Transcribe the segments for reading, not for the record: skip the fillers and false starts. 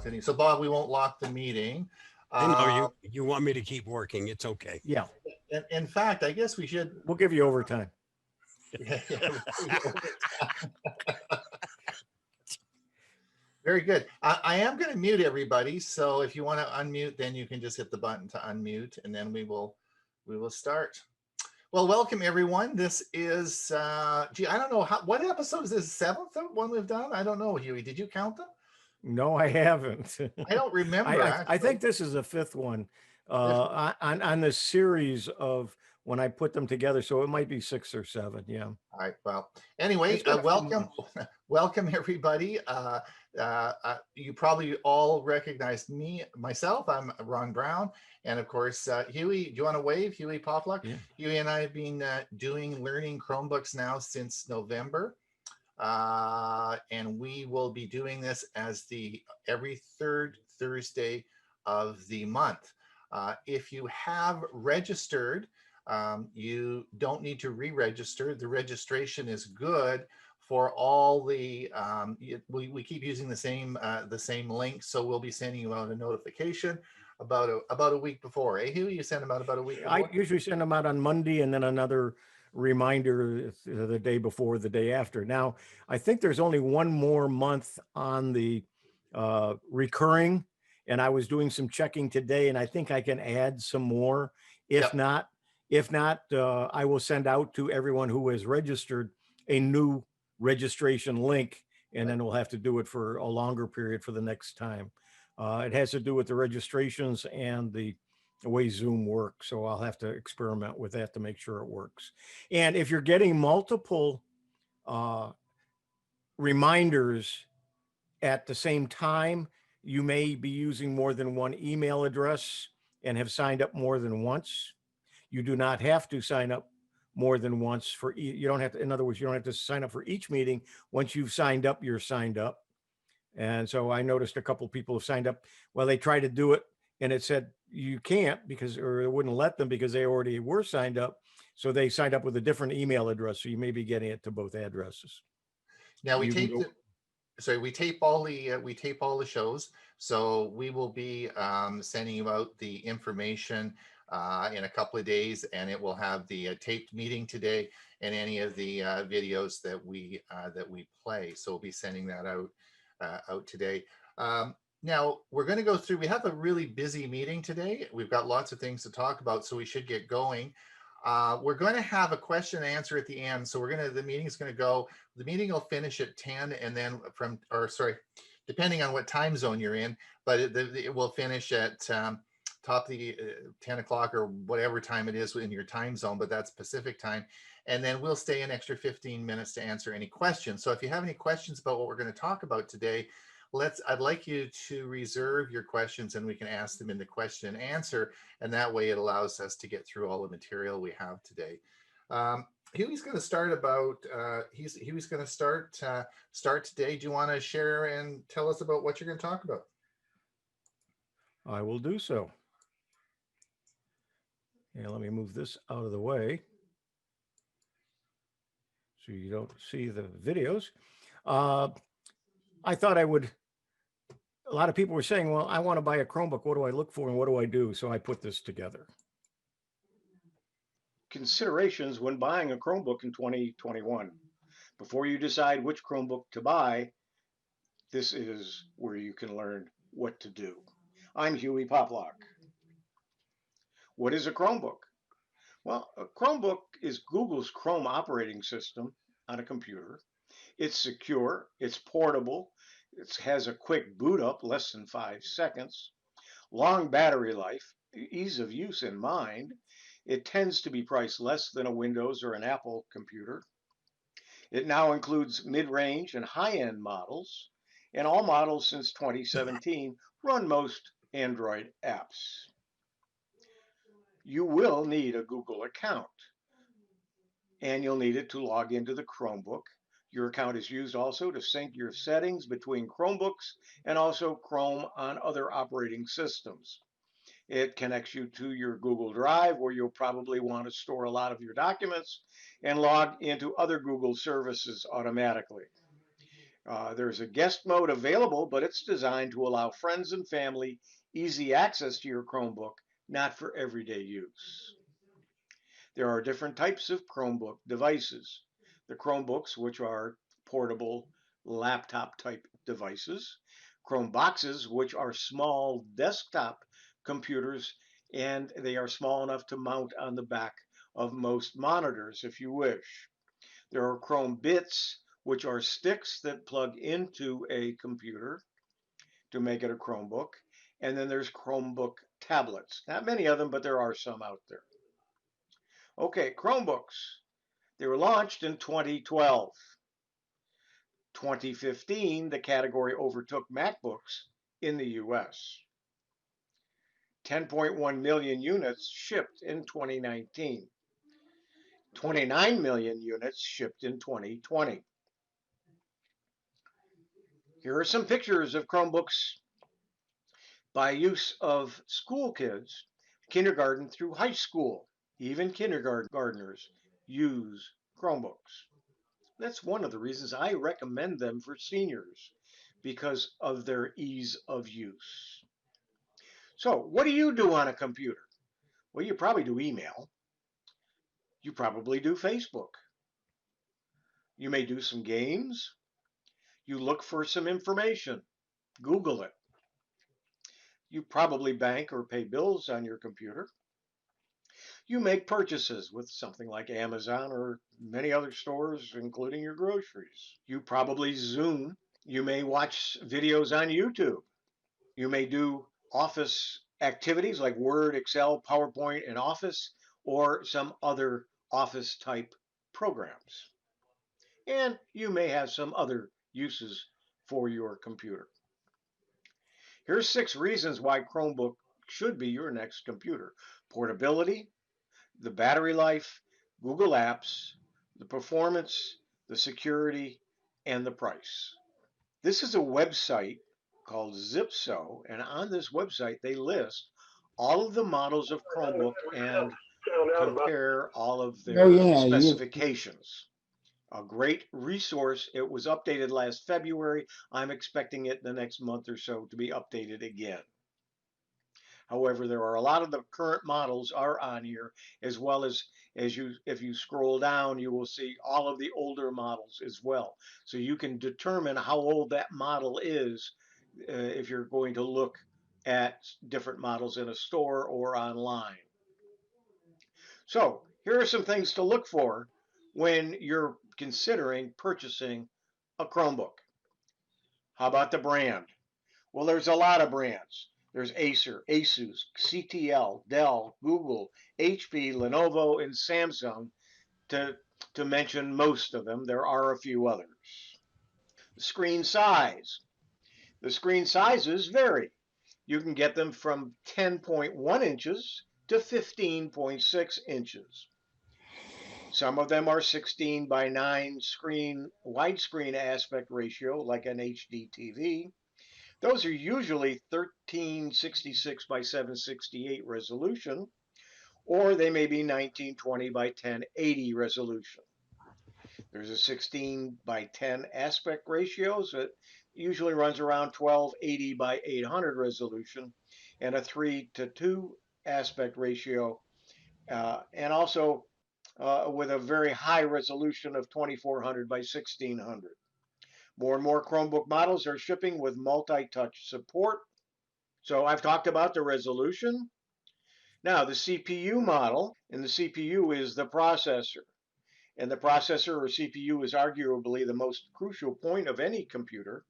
lock the meeting. So Bob, we won't lock the meeting. I know you want me to keep working. It's okay. Yeah, In fact, I guess we should. we'll give you overtime. Very good. I am going to mute everybody. So if you want to unmute, then you can just hit the button to unmute, and then we will start. Well, welcome everyone. This is gee, I don't know what episode is this, 7th one we've done? I don't know, Huey. Did you count them? No, I haven't. I don't remember. I think this is the 5th one on this series of when I put them together. So it might be 6 or 7. Yeah. All right. Well, anyway, welcome everybody. You probably all recognized myself. I'm Ron Brown. And of course, Huey, do you want to wave? Huey Poplock? Yeah. Huey and I have been learning Chromebooks now since November. And we will be doing this as every 3rd Thursday of the month. If you have registered, you don't need to re-register. The registration is good for all the, we keep using the same link, so we'll be sending you out a notification about a week before. Hey, Hugh, you send them out about a week before? I usually send them out on Monday and then another reminder the day before, the day after. Now, I think there's only one more month on the recurring, and I was doing some checking today, and I think I can add some more. If not, I will send out to everyone who has registered a new registration link, and then we'll have to do it for a longer period for the next time. It has to do with the registrations and the way Zoom works. So I'll have to experiment with that to make sure it works. And if you're getting multiple reminders at the same time, you may be using more than one email address and have signed up more than once. You do not have to sign up more than once you don't have to, in other words, you don't have to sign up for each meeting. Once you've signed up, you're signed up. And so I noticed a couple of people have signed up. Well, they tried to do it and it said you can't or it wouldn't let them because they already were signed up. So they signed up with a different email address. So you may be getting it to both addresses. Now we tape all the shows. So we will be sending you out the information in a couple of days, and it will have the taped meeting today and any of the videos that we play. So we'll be sending that out today. Now we're going to go through. We have a really busy meeting today. We've got lots of things to talk about, so we should get going. We're going to have a question and answer at the end. So the meeting's going to go. The meeting will finish at 10, and then depending on what time zone you're in, but it will finish at top of the 10 o'clock or whatever time it is in your time zone, but that's Pacific time. And then we'll stay an extra 15 minutes to answer any questions. So if you have any questions about what we're going to talk about today, I'd like you to reserve your questions and we can ask them in the question and answer. And that way it allows us to get through all the material we have today. Huey's going to start Huey's going to start today. Do you want to share and tell us about what you're going to talk about? I will do so. Yeah, let me move this out of the way so you don't see the videos. I thought I would. A lot of people were saying, well, I want to buy a Chromebook. What do I look for and what do I do? So I put this together. Considerations when buying a Chromebook in 2021. Before you decide which Chromebook to buy, this is where you can learn what to do. I'm Huey Poplock. What is a Chromebook? Well, a Chromebook is Google's Chrome operating system on a computer. It's secure, it's portable, it has a quick boot up, less than 5 seconds, long battery life, ease of use in mind. It tends to be priced less than a Windows or an Apple computer. It now includes mid-range and high-end models, and all models since 2017 run most Android apps. You will need a Google account, and you'll need it to log into the Chromebook. Your account is used also to sync your settings between Chromebooks and also Chrome on other operating systems. It connects you to your Google Drive, where you'll probably want to store a lot of your documents and log into other Google services automatically. There's a guest mode available, but it's designed to allow friends and family easy access to your Chromebook, not for everyday use. There are different types of Chromebook devices. The Chromebooks, which are portable laptop type devices, Chromeboxes, which are small desktop computers, and they are small enough to mount on the back of most monitors if you wish. There are Chrome Bits, which are sticks that plug into a computer to make it a Chromebook. And then there's Chromebook tablets. Not many of them, but there are some out there. Okay, Chromebooks. They were launched in 2012. 2015, the category overtook MacBooks in the US. 10.1 million units shipped in 2019. 29 million units shipped in 2020. Here are some pictures of Chromebooks by use of school kids, kindergarten through high school. Even kindergartners use Chromebooks. That's one of the reasons I recommend them for seniors, because of their ease of use. So, what do you do on a computer? Well, you probably do email. You probably do Facebook. You may do some games. You look for some information. Google it. You probably bank or pay bills on your computer. You make purchases with something like Amazon or many other stores, including your groceries. You probably Zoom. You may watch videos on YouTube. You may do office activities like Word, Excel, PowerPoint, and Office, or some other office type programs. And you may have some other uses for your computer. Here's 6 reasons why Chromebook should be your next computer: portability, the battery life, Google Apps, the performance, the security, and the price. This is a website called Zipso, and on this website they list all of the models of Chromebook and compare all of Oh their yeah, specifications. A great resource. It was updated last February. I'm expecting it in the next month or so to be updated again. However, there are a lot of the current models are on here, as well as if you scroll down, you will see all of the older models as well. So you can determine how old that model is if you're going to look at different models in a store or online. So here are some things to look for when you're considering purchasing a Chromebook. How about the brand? Well, there's a lot of brands. There's Acer, Asus, CTL, Dell, Google, HP, Lenovo, and Samsung, to, to mention most of them. There are a few others. The screen size. The screen sizes vary. You can get them from 10.1 inches to 15.6 inches. Some of them are 16 by 9 screen widescreen aspect ratio, like an HD TV. Those are usually 1366 by 768 resolution, or they may be 1920 by 1080 resolution. There's a 16 by 10 aspect ratio, so it usually runs around 1280 by 800 resolution, and a 3:2 aspect ratio, and also with a very high resolution of 2400 by 1600. More and more Chromebook models are shipping with multi-touch support. So I've talked about the resolution. Now the CPU model, and the CPU is the processor. And the processor or CPU is arguably the most crucial point of any computer.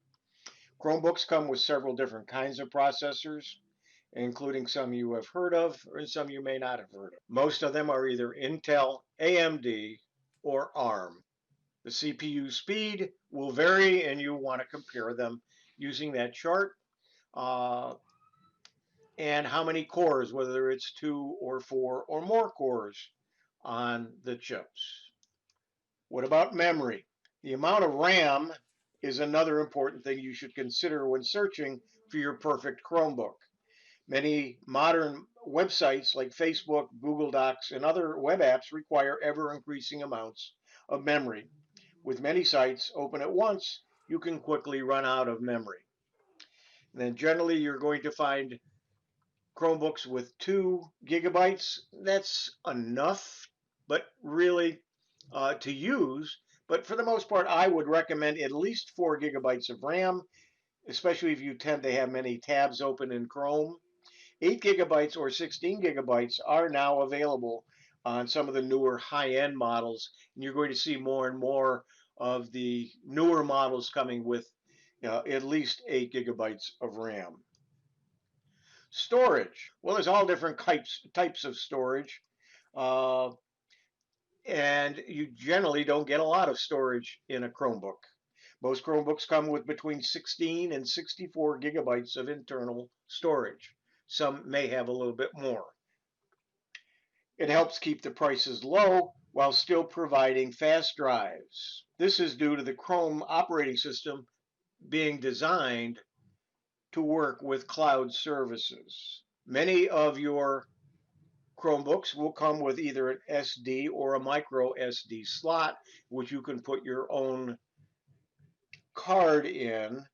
Chromebooks come with several different kinds of processors, including some you have heard of and some you may not have heard of. Most of them are either Intel, AMD, or ARM. The CPU speed will vary, and you want to compare them using that chart. And how many cores, whether it's 2 or 4 or more cores on the chips. What about memory? The amount of RAM is another important thing you should consider when searching for your perfect Chromebook. Many modern websites like Facebook, Google Docs, and other web apps require ever increasing amounts of memory. With many sites open at once, you can quickly run out of memory. And then generally you're going to find Chromebooks with 2 GB. That's enough, but really to use. But for the most part, I would recommend at least 4 GB of RAM, especially if you tend to have many tabs open in Chrome. 8 GB or 16 GB are now available on some of the newer high-end models, and you're going to see more and more of the newer models coming with at least 8 GB of RAM. Storage. Well, there's all different types of storage, uh, and you generally don't get a lot of storage in a Chromebook. Most Chromebooks come with between 16 and 64 GB of internal storage. Some may have a little bit more. It helps keep the prices low while still providing fast drives. This is due to the Chrome operating system being designed to work with cloud services. Many of your Chromebooks will come with either an SD or a micro SD slot, which you can put your own card in.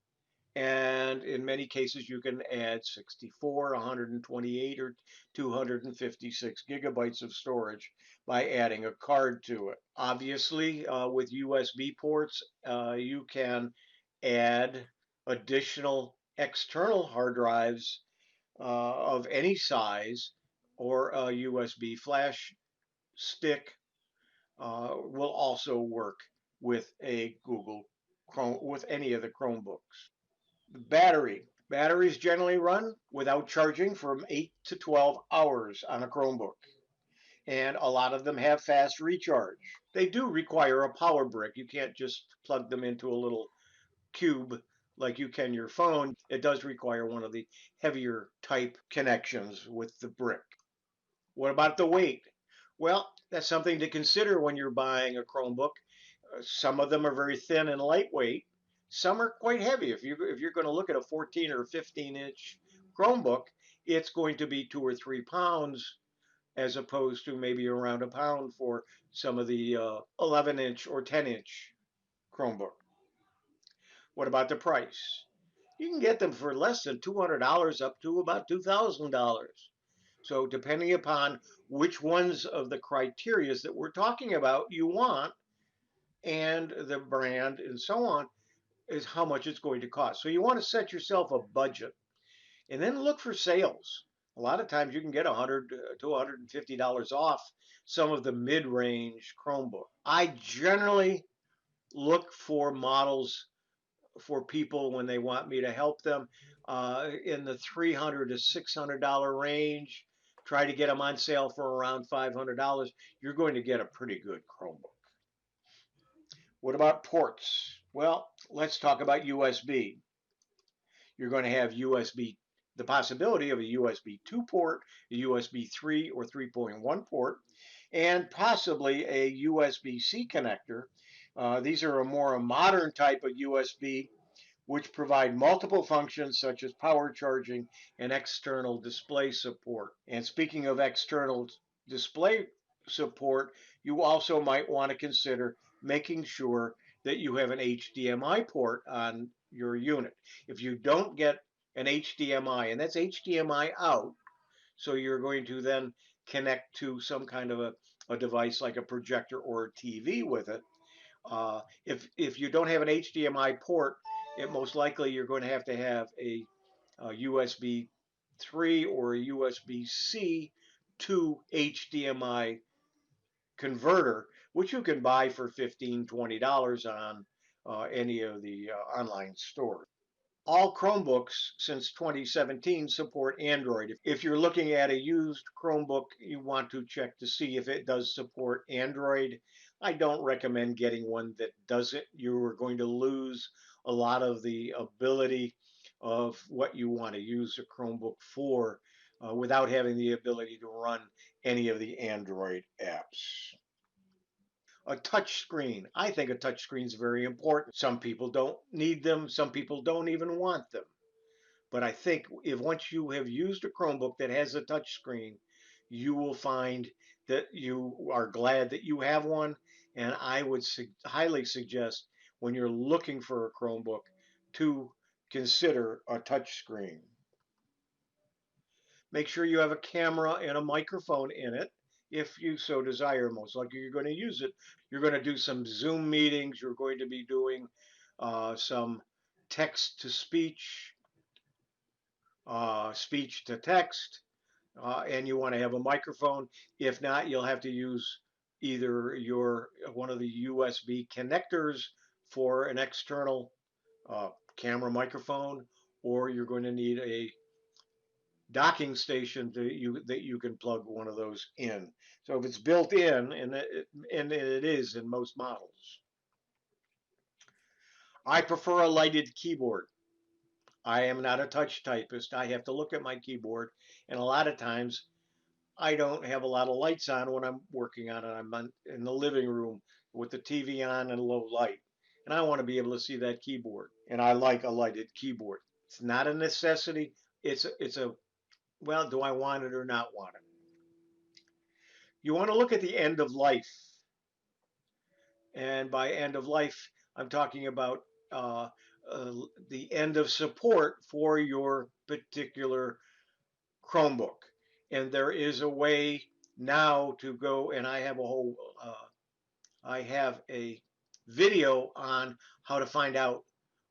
And in many cases, you can add 64, 128, or 256 GB of storage by adding a card to it. Obviously, with USB ports, you can add additional external hard drives of any size, or a USB flash stick will also work with a Google Chrome, with any of the Chromebooks. Batteries generally run without charging from 8 to 12 hours on a Chromebook, and a lot of them have fast recharge. They do require a power brick. You can't just plug them into a little cube like you can your phone. It does require one of the heavier type connections with the brick. What about the weight? Well, that's something to consider when you're buying a Chromebook. Some of them are very thin and lightweight. Some are quite heavy. If you're going to look at a 14 or 15-inch Chromebook, it's going to be 2 or 3 pounds as opposed to maybe around a pound for some of the 11-inch or 10-inch Chromebook. What about the price? You can get them for less than $200 up to about $2,000. So depending upon which ones of the criterias that we're talking about you want and the brand and so on is how much it's going to cost. So you want to set yourself a budget and then look for sales. A lot of times you can get $100 to $150 off some of the mid-range Chromebook. I generally look for models for people when they want me to help them in the $300 to $600 range. Try to get them on sale for around $500. You're going to get a pretty good Chromebook. What about ports? Well, let's talk about USB. You're going to have USB, the possibility of a USB 2 port, a USB 3 or 3.1 port, and possibly a USB-C connector. These are a modern type of USB which provide multiple functions such as power charging and external display support. And speaking of external display support, you also might want to consider making sure that you have an HDMI port on your unit. If you don't get an HDMI, and that's HDMI out, so you're going to then connect to some kind of a device like a projector or a TV with it. If you don't have an HDMI port, it most likely you're going to have a USB 3 or a USB-C to HDMI converter, which you can buy for $15, $20 on any of the online stores. All Chromebooks since 2017 support Android. If you're looking at a used Chromebook, you want to check to see if it does support Android. I don't recommend getting one that doesn't. You are going to lose a lot of the ability of what you want to use a Chromebook for without having the ability to run any of the Android apps. A touch screen. I think a touch screen is very important. Some people don't need them. Some people don't even want them. But I think if once you have used a Chromebook that has a touch screen, you will find that you are glad that you have one. And I would highly suggest when you're looking for a Chromebook to consider a touchscreen. Make sure you have a camera and a microphone in it if you so desire. Most likely you're going to use it. You're going to do some Zoom meetings. You're going to be doing some text to speech, speech to text, and you want to have a microphone. If not, you'll have to use either one of the USB connectors for an external camera microphone, or you're going to need a docking station that you can plug one of those in. So if it's built in, and it is in most models. I prefer a lighted keyboard. I am not a touch typist. I have to look at my keyboard, and a lot of times I don't have a lot of lights on when I'm working on it. I'm in the living room with the TV on and low light, and I want to be able to see that keyboard. And I like a lighted keyboard. It's not a necessity. It's a well, do I want it or not want it? You want to look at the end of life. And by end of life, I'm talking about uh, the end of support for your particular Chromebook. And there is a way now to go, and I have a video on how to find out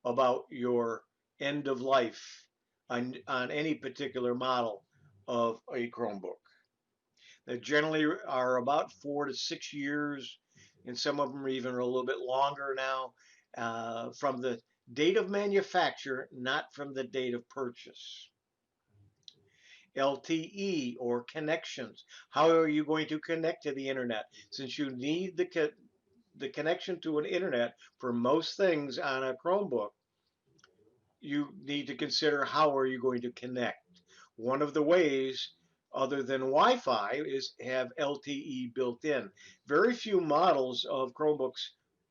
about your end of life on any particular model of a Chromebook. They generally are about 4 to 6 years, and some of them are even a little bit longer now, from the date of manufacture, not from the date of purchase. LTE or connections. How are you going to connect to the internet? Since you need the connection to an internet for most things on a Chromebook, you need to consider how are you going to connect. One of the ways other than Wi-Fi is have LTE built in. Very few models of Chromebooks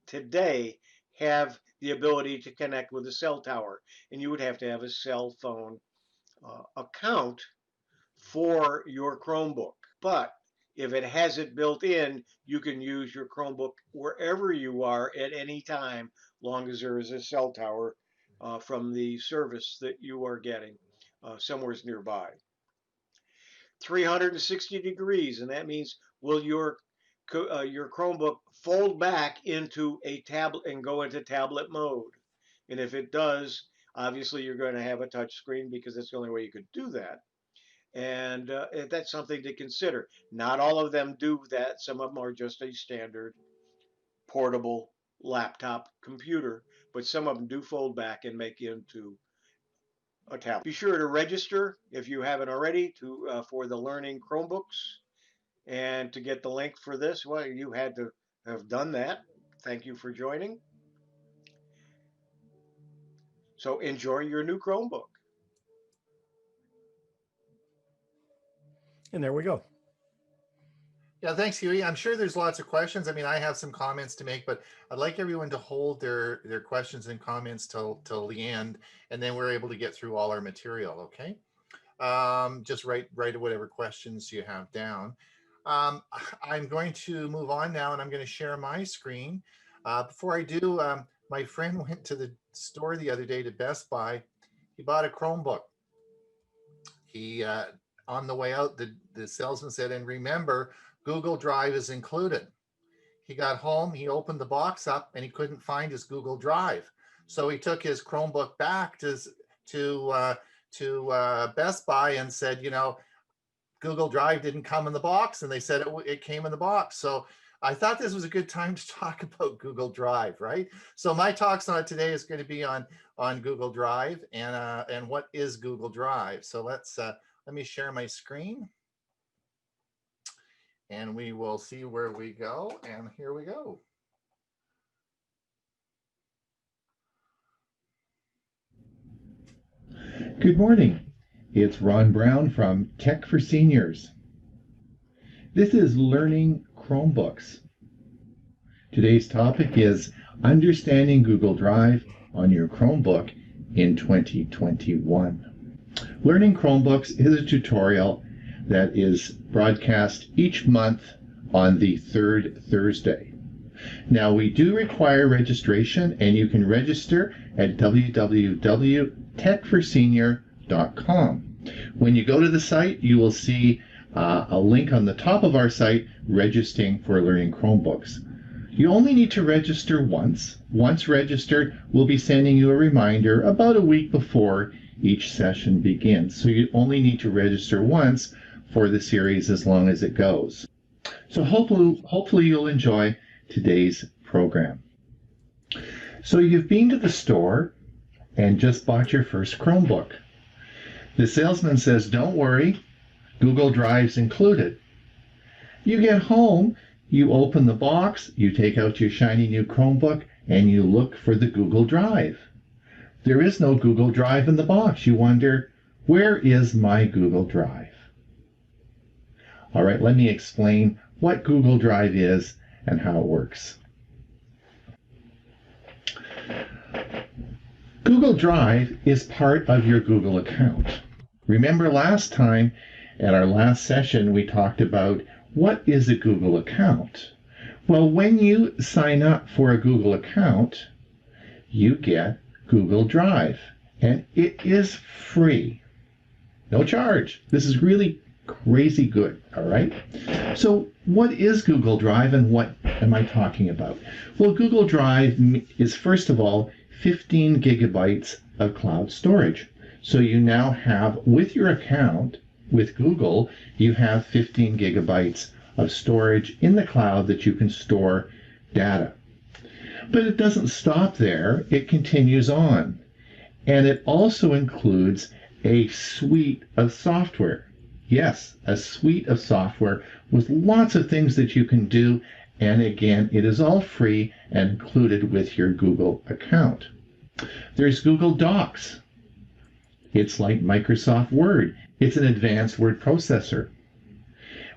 today have the ability to connect with a cell tower, and you would have to have a cell phone account for your Chromebook. But if it has it built in, you can use your Chromebook wherever you are at any time, long as there is a cell tower from the service that you are getting somewhere nearby. 360 degrees, and that means will your Chromebook fold back into a tablet and go into tablet mode? And if it does, obviously you're going to have a touch screen because that's the only way you could do that. And that's something to consider. Not all of them do that. Some of them are just a standard portable laptop computer, but some of them do fold back and make into a tablet. Be sure to register if you haven't already for the Learning Chromebooks. And to get the link for this, well, you had to have done that. Thank you for joining. So enjoy your new Chromebook. And there we go. Yeah, thanks, Huey. I'm sure there's lots of questions. I mean, I have some comments to make, but I'd like everyone to hold their questions and comments till the end, and then we're able to get through all our material, okay? Just write whatever questions you have down. I'm going to move on now, and I'm going to share my screen. Before I do, my friend went to the store the other day to Best Buy. He bought a Chromebook. He on the way out, the salesman said, and remember, Google Drive is included. He got home, he opened the box up, and he couldn't find his Google Drive. So he took his Chromebook back to Best Buy and said, you know, Google Drive didn't come in the box, and they said it came in the box. So I thought this was a good time to talk about Google Drive, right? So my talks on it today is going to be on Google Drive and what is Google Drive. So let me share my screen, and we will see where we go. And here we go. Good morning. It's Ron Brown from Tech for Seniors. This is Learning Chromebooks. Today's topic is Understanding Google Drive on your Chromebook in 2021. Learning Chromebooks is a tutorial that is broadcast each month on the third Thursday. Now, we do require registration, and you can register at www.techforsenior.com. When you go to the site, you will see a link on the top of our site, registering for learning Chromebooks. You only need to register once. Once registered, we'll be sending you a reminder about a week before each session begins. So you only need to register once for the series as long as it goes. So hopefully you'll enjoy today's program. So you've been to the store and just bought your first Chromebook. The salesman says, don't worry, Google Drive's included. You get home, you open the box, you take out your shiny new Chromebook, and you look for the Google Drive. There is no Google Drive in the box. You wonder, where is my Google Drive? All right, let me explain what Google Drive is and how it works. Google Drive is part of your Google account. Remember last time, at our last session, we talked about what is a Google account. Well, when you sign up for a Google account, you get Google Drive, and it is free. No charge. This is really crazy good, all right? So what is Google Drive and what am I talking about? Well, Google Drive is, first of all, 15 gigabytes of cloud storage. So you now have, with your account with Google, you have 15 gigabytes of storage in the cloud that you can store data. But it doesn't stop there. It continues on. And it also includes a suite of software. Yes, a suite of software with lots of things that you can do. And again, it is all free and included with your Google account. There's Google Docs. It's like Microsoft Word. It's an advanced word processor.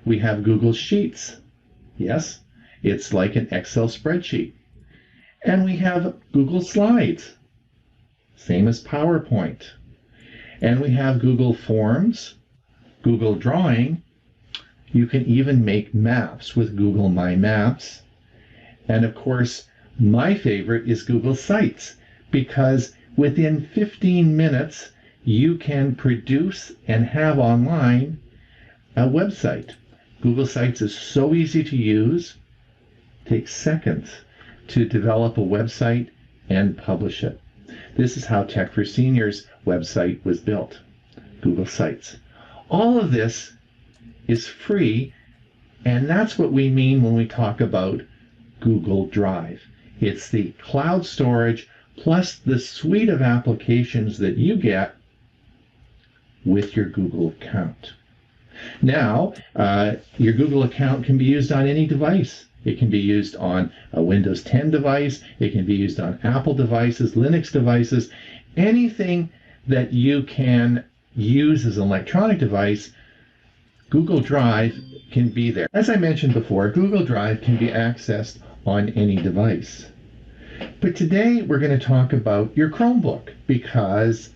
We have Google Sheets. Yes, it's like an Excel spreadsheet. And we have Google Slides, same as PowerPoint. And we have Google Forms, Google Drawing. You can even make maps with Google My Maps. And of course, my favorite is Google Sites, because within 15 minutes, you can produce and have online a website. Google Sites is so easy to use. It takes seconds to develop a website and publish it. This is how Tech for Seniors website was built. Google Sites. All of this is free, and that's what we mean when we talk about Google Drive. It's the cloud storage plus the suite of applications that you get with your Google account. Now, your Google account can be used on any device. It can be used on a Windows 10 device. It can be used on Apple devices, Linux devices, anything that you can use as an electronic device. Google Drive can be there. As I mentioned before, Google Drive can be accessed on any device. But today we're going to talk about your Chromebook, because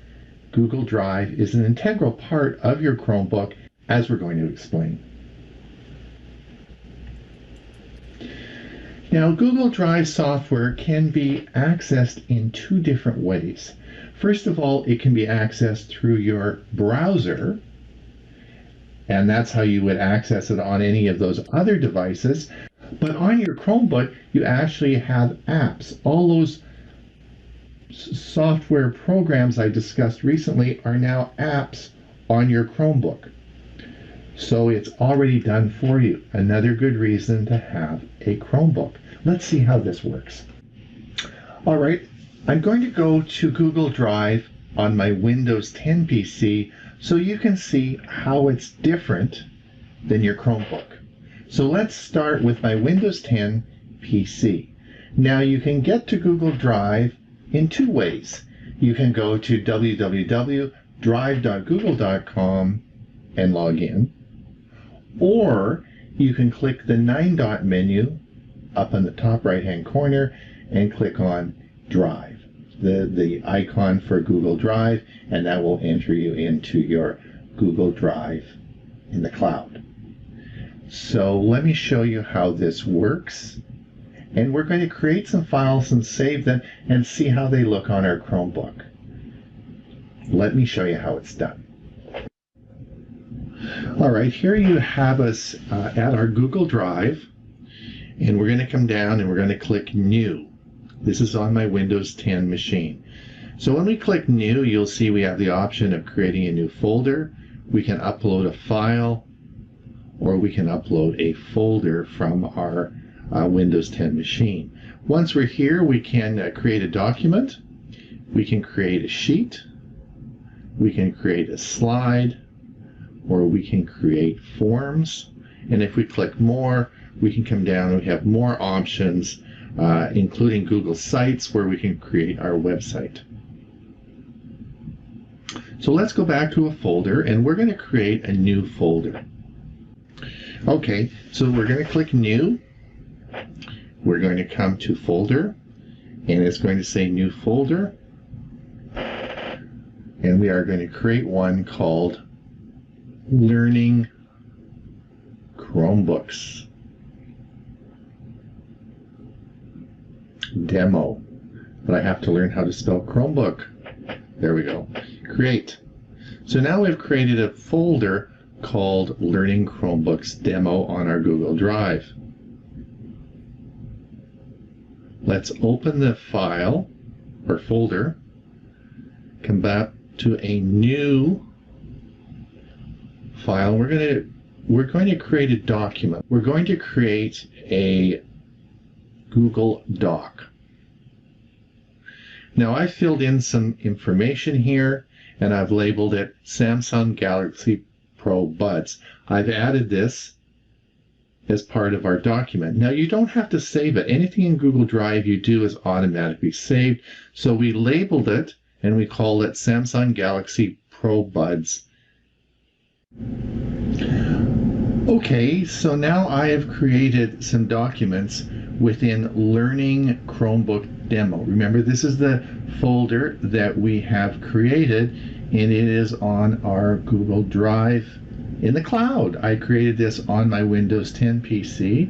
Google Drive is an integral part of your Chromebook, as we're going to explain. Now, Google Drive software can be accessed in two different ways. First of all, it can be accessed through your browser, and that's how you would access it on any of those other devices. But on your Chromebook, you actually have apps. All those software programs I discussed recently are now apps on your Chromebook. So it's already done for you. Another good reason to have a Chromebook. Let's see how this works. All right, I'm going to go to Google Drive on my Windows 10 PC so you can see how it's different than your Chromebook. So let's start with my Windows 10 PC. Now you can get to Google Drive in two ways. You can go to www.drive.google.com and log in, or you can click the 9-dot menu up in the top right hand corner and click on Drive, the icon for Google Drive, and that will enter you into your Google Drive in the cloud. So let me show you how this works, And we're going to create some files and save them and see how they look on our Chromebook. Let me show you how it's done. All right, here you have us at our Google Drive, and we're going to come down and we're going to click New. This is on my Windows 10 machine. So when we click New, you'll see we have the option of creating a new folder. We can upload a file, or we can upload a folder from our Windows 10 machine. Once we're here, we can create a document. We can create a sheet. We can create a slide, or we can create forms. And if we click more, we can come down and we have more options, including Google Sites, where we can create our website. So let's go back to a folder, and we're going to create a new folder. Okay, so we're going to click New. We're going to come to Folder, and it's going to say New Folder. And we are going to create one called Learning Chromebooks Demo. But I have to learn how to spell Chromebook. There we go. Create. So now we've created a folder called Learning Chromebooks Demo on our Google Drive. Let's open the file or folder, come back to a new file. We're going to create a document. We're going to create a Google Doc. Now I filled in some information here, and I've labeled it Samsung Galaxy Pro Buds. I've added this as part of our document. Now you don't have to save it. Anything in Google Drive you do is automatically saved. So we labeled it and we call it Samsung Galaxy Pro Buds. Okay, so now I have created some documents within Learning Chromebook Demo. Remember, this is the folder that we have created, and it is on our Google Drive in the cloud. I created this on my Windows 10 PC.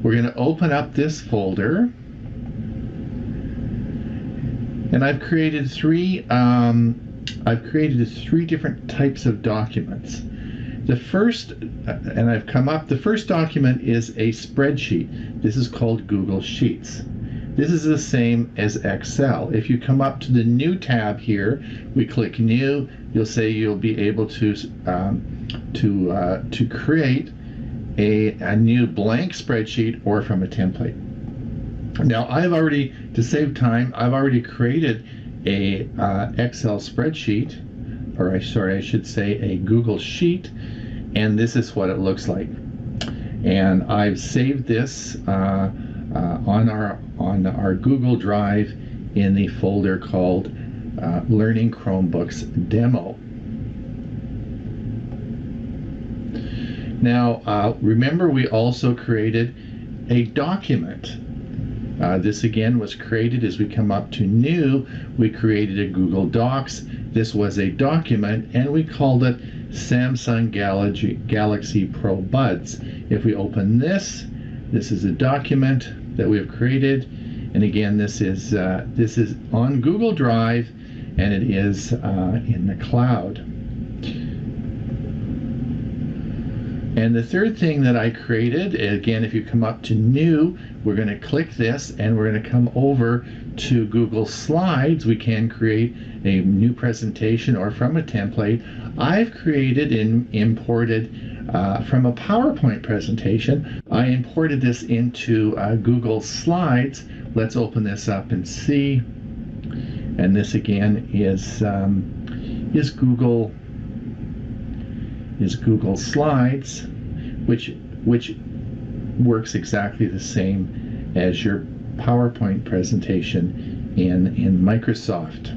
We're going to open up this folder, and I've created three different types of documents. The first, and I've come up, the first document is a spreadsheet. This is called Google Sheets. This is the same as Excel. If you come up to the New tab here, we click New, you'll say you'll be able to create a new blank spreadsheet or from a template. Now, to save time, I've already created a Excel spreadsheet, or I should say a Google Sheet, and this is what it looks like. And I've saved this on our Google Drive in the folder called Learning Chromebooks Demo. Now, remember, we also created a document. This again was created as we come up to New. We created a Google Docs. This was a document, and we called it Samsung Galaxy Pro Buds. If we open this is a document that we have created, and again, this is on Google Drive, and it is in the cloud. And the third thing that I created, again, if you come up to New, we're going to click this, and we're going to come over to Google Slides. We can create a new presentation or from a template. I've created and imported from a PowerPoint presentation. I imported this into Google Slides. Let's open this up and see. And this again is Google Slides, which works exactly the same as your PowerPoint presentation in Microsoft.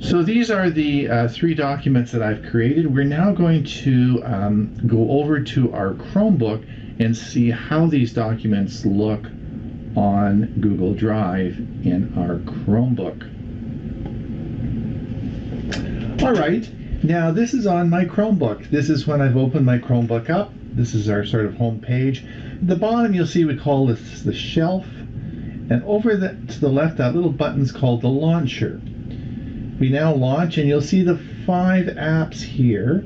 So these are the three documents that I've created. We're now going to go over to our Chromebook and see how these documents look on Google Drive in our Chromebook. All right. Now this is on my Chromebook. This is when I've opened my Chromebook up. This is our sort of home page. At the bottom you'll see we call this the shelf, And over to the left, that little button's called the launcher. We now launch, and you'll see the 5 apps here.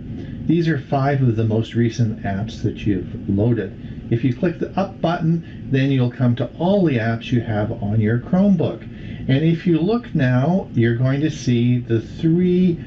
These are 5 of the most recent apps that you've loaded. If you click the up button, then you'll come to all the apps you have on your Chromebook. And if you look now, you're going to see the three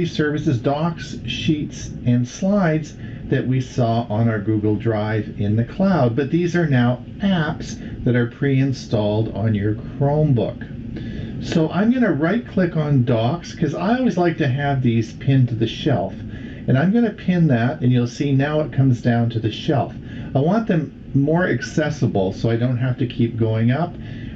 services, Docs, Sheets, and Slides, that we saw on our Google Drive in the cloud. But these are now apps that are pre-installed on your Chromebook. So I'm going to right-click on Docs, because I always like to have these pinned to the shelf. And I'm going to pin that, and you'll see now it comes down to the shelf. I want them more accessible so I don't have to keep going up.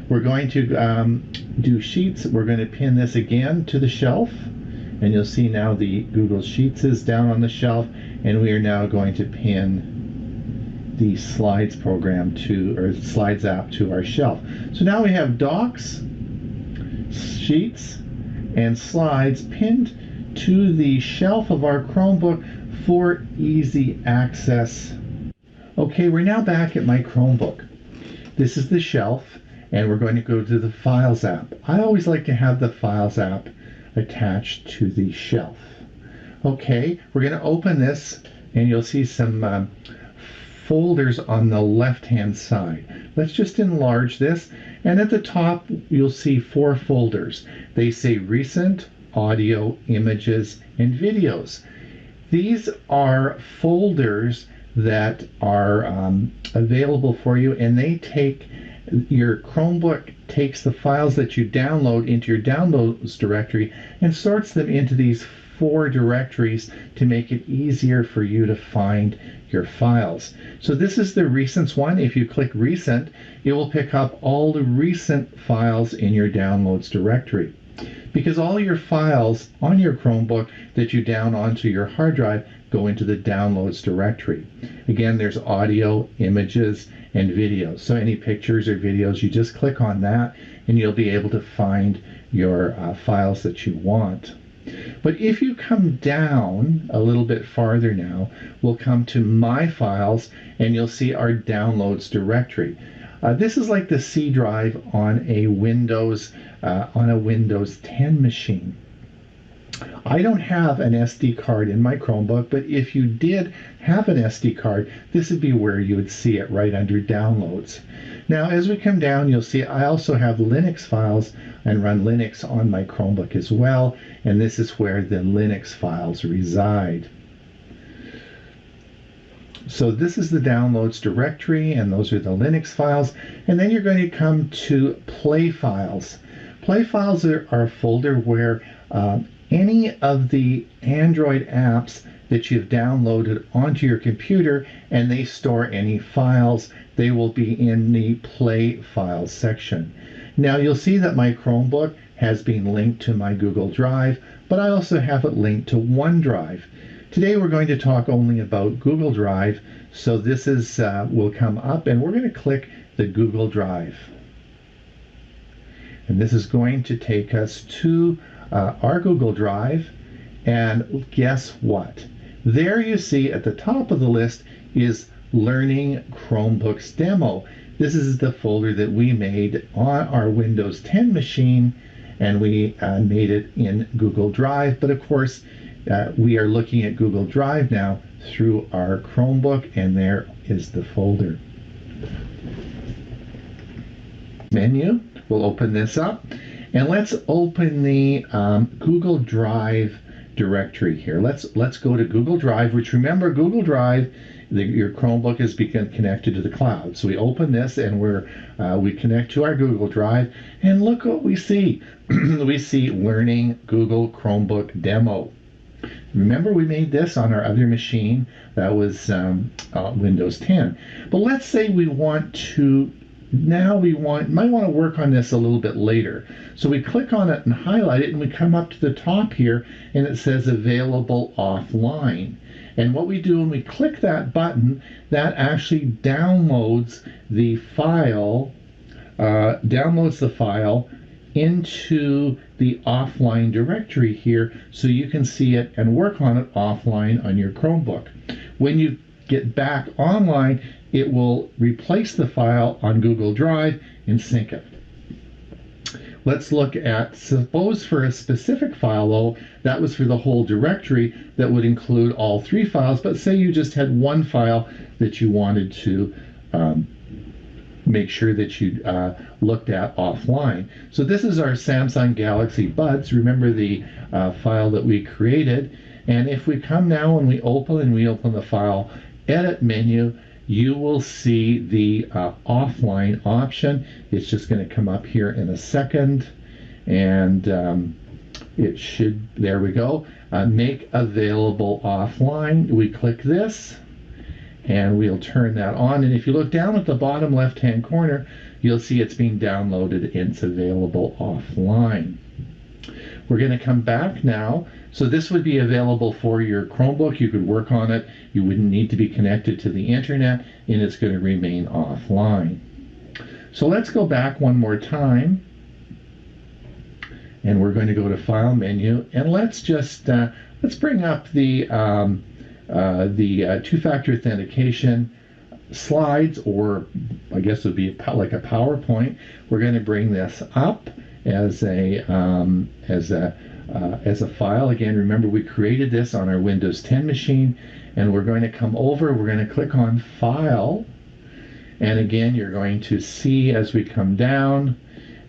We're going to do Sheets. We're going to pin this again to the shelf. And you'll see now the Google Sheets is down on the shelf. And we are now going to pin the Slides program or Slides app to our shelf. So now we have Docs, Sheets, and Slides pinned to the shelf of our Chromebook for easy access. Okay, we're now back at my Chromebook. This is the shelf, and we're going to go to the Files app. I always like to have the Files app attached to the shelf. Okay, we're going to open this, and you'll see some folders on the left-hand side. Let's just enlarge this, and at the top you'll see 4 folders. They say Recent, Audio, Images, and Videos. These are folders that are available for you, and they take your Chromebook takes the files that you download into your downloads directory and sorts them into these 4 directories to make it easier for you to find your files. So this is the Recents one. If you click Recent, it will pick up all the recent files in your downloads directory. Because all your files on your Chromebook that you down onto your hard drive go into the downloads directory. Again, there's audio, images, and videos. So any pictures or videos, you just click on that and you'll be able to find your files that you want. But if you come down a little bit farther now, we'll come to My Files, and you'll see our downloads directory. This is like the C drive on a Windows 10 machine. I don't have an SD card in my Chromebook, but if you did have an SD card, this would be where you would see it, right under Downloads. Now, as we come down, you'll see I also have Linux files and run Linux on my Chromebook as well, and this is where the Linux files reside. So this is the downloads directory, and those are the Linux files. And then you're going to come to Play Files. Play Files are a folder where any of the Android apps that you've downloaded onto your computer, and they store any files, they will be in the Play Files section. Now you'll see that my Chromebook has been linked to my Google Drive, but I also have it linked to OneDrive. Today we're going to talk only about Google Drive, so this is will come up, and we're going to click the Google Drive. And this is going to take us to our Google Drive, and guess what? There you see at the top of the list is Learning Chromebooks Demo. This is the folder that we made on our Windows 10 machine, and we made it in Google Drive. But of course, we are looking at Google Drive now through our Chromebook, and there is the folder. Menu, we'll open this up, and let's open the Google Drive directory here. Let's go to Google Drive, which, remember, Google Drive, your Chromebook is connected to the cloud. So we open this, and we connect to our Google Drive, and look what we see. We see Learning Google Chromebook Demo. Remember, we made this on our other machine. That was Windows 10. But let's say we want to, might want to work on this a little bit later. So we click on it and highlight it, and we come up to the top here, and it says Available Offline. And what we do when we click that button, that actually downloads the file, into the offline directory here, so you can see it and work on it offline on your Chromebook. When you get back online, it will replace the file on Google Drive and sync it. Let's look at, suppose for a specific file, though, that was for the whole directory that would include all 3 files, but say you just had one file that you wanted to make sure that you looked at offline. So this is our Samsung Galaxy Buds. Remember the file that we created. And if we come now and we open the file edit menu, you will see the offline option. It's just going to come up here in a second, and it should, there we go, make available offline. We click this and we'll turn that on, and if you look down at the bottom left hand corner, you'll see it's being downloaded and it's available offline. We're going to come back now. So this would be available for your Chromebook. You could work on it. You wouldn't need to be connected to the internet, and it's going to remain offline. So let's go back one more time, and we're going to go to File menu, and let's just let's bring up the two-factor authentication slides, or I guess it would be like a PowerPoint. We're going to bring this up as a file. Again, remember we created this on our Windows 10 machine, and we're going to come over, we're going to click on File, and again you're going to see as we come down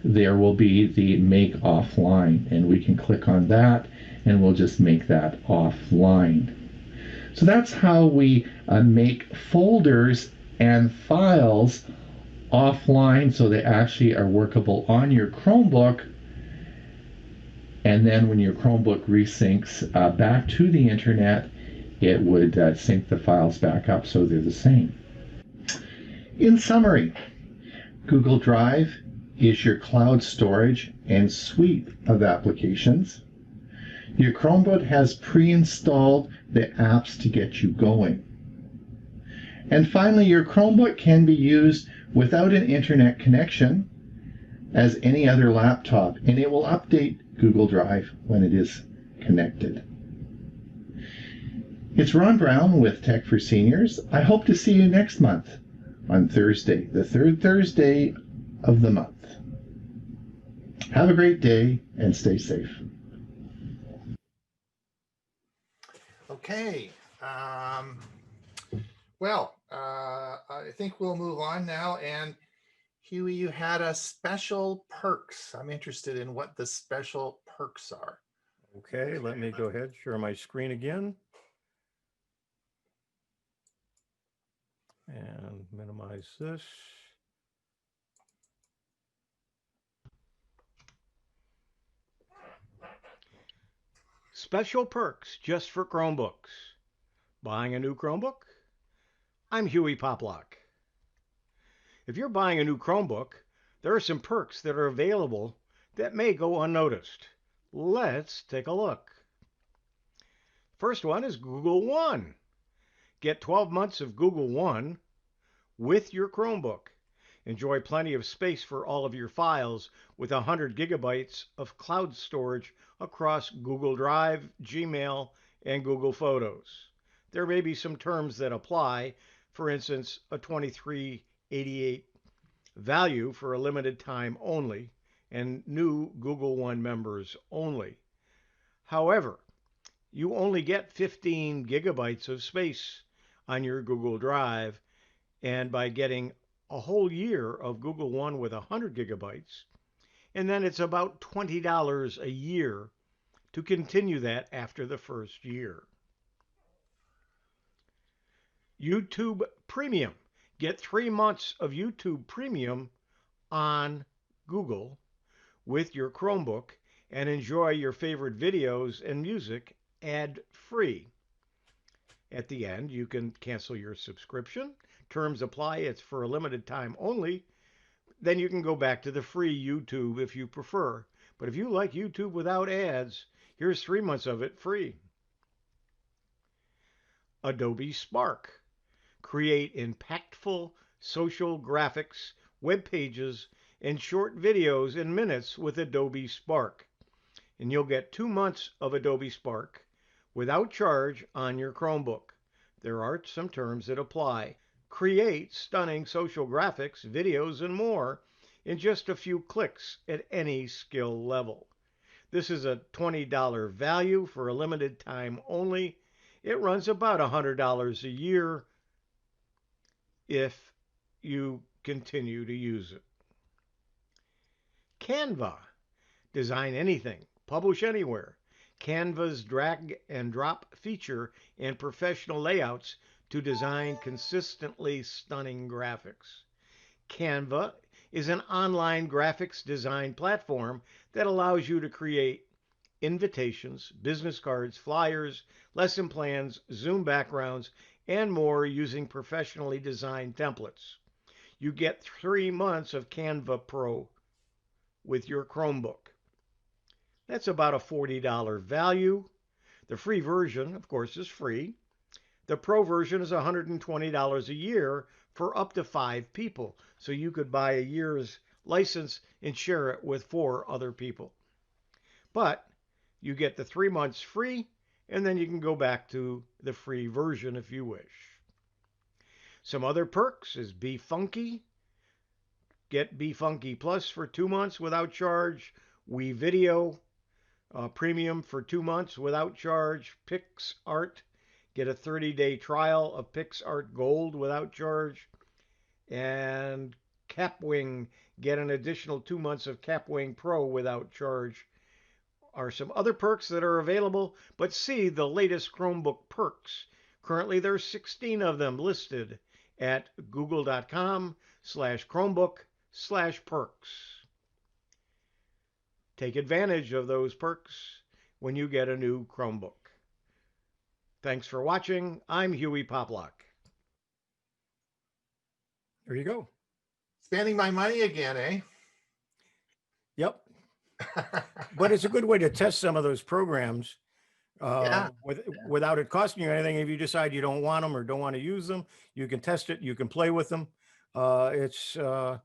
there will be the Make Offline, and we can click on that and we'll just make that offline. So that's how we make folders and files offline so they actually are workable on your Chromebook, and then when your Chromebook resyncs back to the internet, it would sync the files back up so they're the same. In summary, Google Drive is your cloud storage and suite of applications. Your Chromebook has pre-installed the apps to get you going. And finally, your Chromebook can be used without an internet connection as any other laptop, and it will update Google Drive when it is connected. It's Ron Brown with Tech for Seniors. I hope to see you next month on Thursday, the third Thursday of the month. Have a great day and stay safe. Okay. I think we'll move on now. And Huey, you had a special perks. I'm interested in what the special perks are. Okay, let me go ahead, share my screen again. And minimize this. Special perks just for Chromebooks. Buying a new Chromebook? I'm Huey Poplock. If you're buying a new Chromebook, there are some perks that are available that may go unnoticed. Let's take a look. First one is Google One. Get 12 months of Google One with your Chromebook. Enjoy plenty of space for all of your files with 100 gigabytes of cloud storage across Google Drive, Gmail, and Google Photos. There may be some terms that apply, for instance, a $23.88 value for a limited time only, and new Google One members only. However, you only get 15 gigabytes of space on your Google Drive, and by getting a whole year of Google One with 100 gigabytes, and then it's about $20 a year to continue that after the first year. YouTube Premium. Get 3 months of YouTube Premium on Google with your Chromebook and enjoy your favorite videos and music ad-free. At the end, you can cancel your subscription. Terms apply. It's for a limited time only. Then you can go back to the free YouTube if you prefer. But if you like YouTube without ads, here's 3 months of it free. Adobe Spark. Create impactful social graphics, web pages, and short videos in minutes with Adobe Spark. And you'll get 2 months of Adobe Spark without charge on your Chromebook. There are some terms that apply. create stunning social graphics, videos, and more in just a few clicks at any skill level. This is a $20 value for a limited time only. It runs about $100 a year if you continue to use it. Canva. Design anything, publish anywhere. Canva's drag and drop feature and professional layouts to design consistently stunning graphics. Canva is an online graphics design platform that allows you to create invitations, business cards, flyers, lesson plans, Zoom backgrounds, and more using professionally designed templates. You get 3 months of Canva Pro with your Chromebook. That's about a $40 value. The free version, of course, is free. The Pro version is $120 a year for up to 5 people. So you could buy a year's license and share it with 4 other people. But you get the 3 months free, and then you can go back to the free version if you wish. Some other perks is Be Funky. Get Be Funky Plus for 2 months without charge. WeVideo Premium for 2 months without charge. PixArt. Get a 30-day trial of PixArt Gold without charge. And Capwing. Get an additional 2 months of Capwing Pro without charge. Are some other perks that are available, but see the latest Chromebook perks. Currently, there's 16 of them listed at google.com/Chromebook/perks. Take advantage of those perks when you get a new Chromebook. Thanks for watching. I'm Huey Poplock. There you go. Spending my money again, eh? Yep. But it's a good way to test some of those programs Yeah. without it costing you anything. If you decide you don't want them or don't want to use them, you can test it. You can play with them. It's a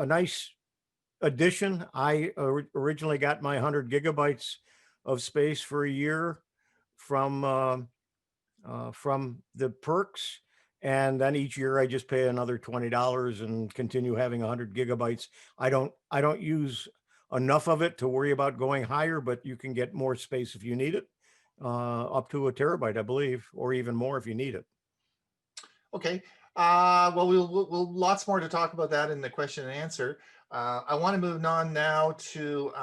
nice addition. I originally got my 100 gigabytes of space for a year from the perks. And then each year I just pay another $20 and continue having 100 gigabytes. I don't use enough of it to worry about going higher, but you can get more space if you need it, up to a terabyte, I believe, or even more if you need it. Okay. Well, we'll lots more to talk about that in the question and answer. I want to move on now to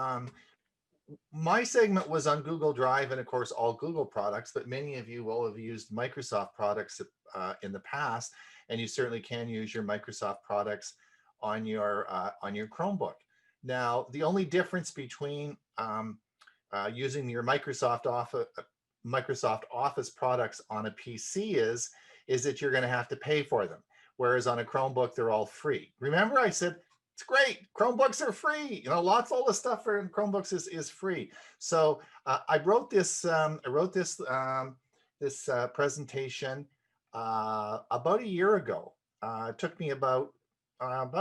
my segment was on Google Drive and, of course, all Google products, but many of you will have used Microsoft products in the past, and you certainly can use your Microsoft products on your Chromebook. Now, the only difference between using your Microsoft Office products on a PC is that you're going to have to pay for them, whereas on a Chromebook they're all free. Remember, I said it's great. Chromebooks are free. You know, all the stuff for Chromebooks is free. So I wrote this. This presentation about a year ago. It took me about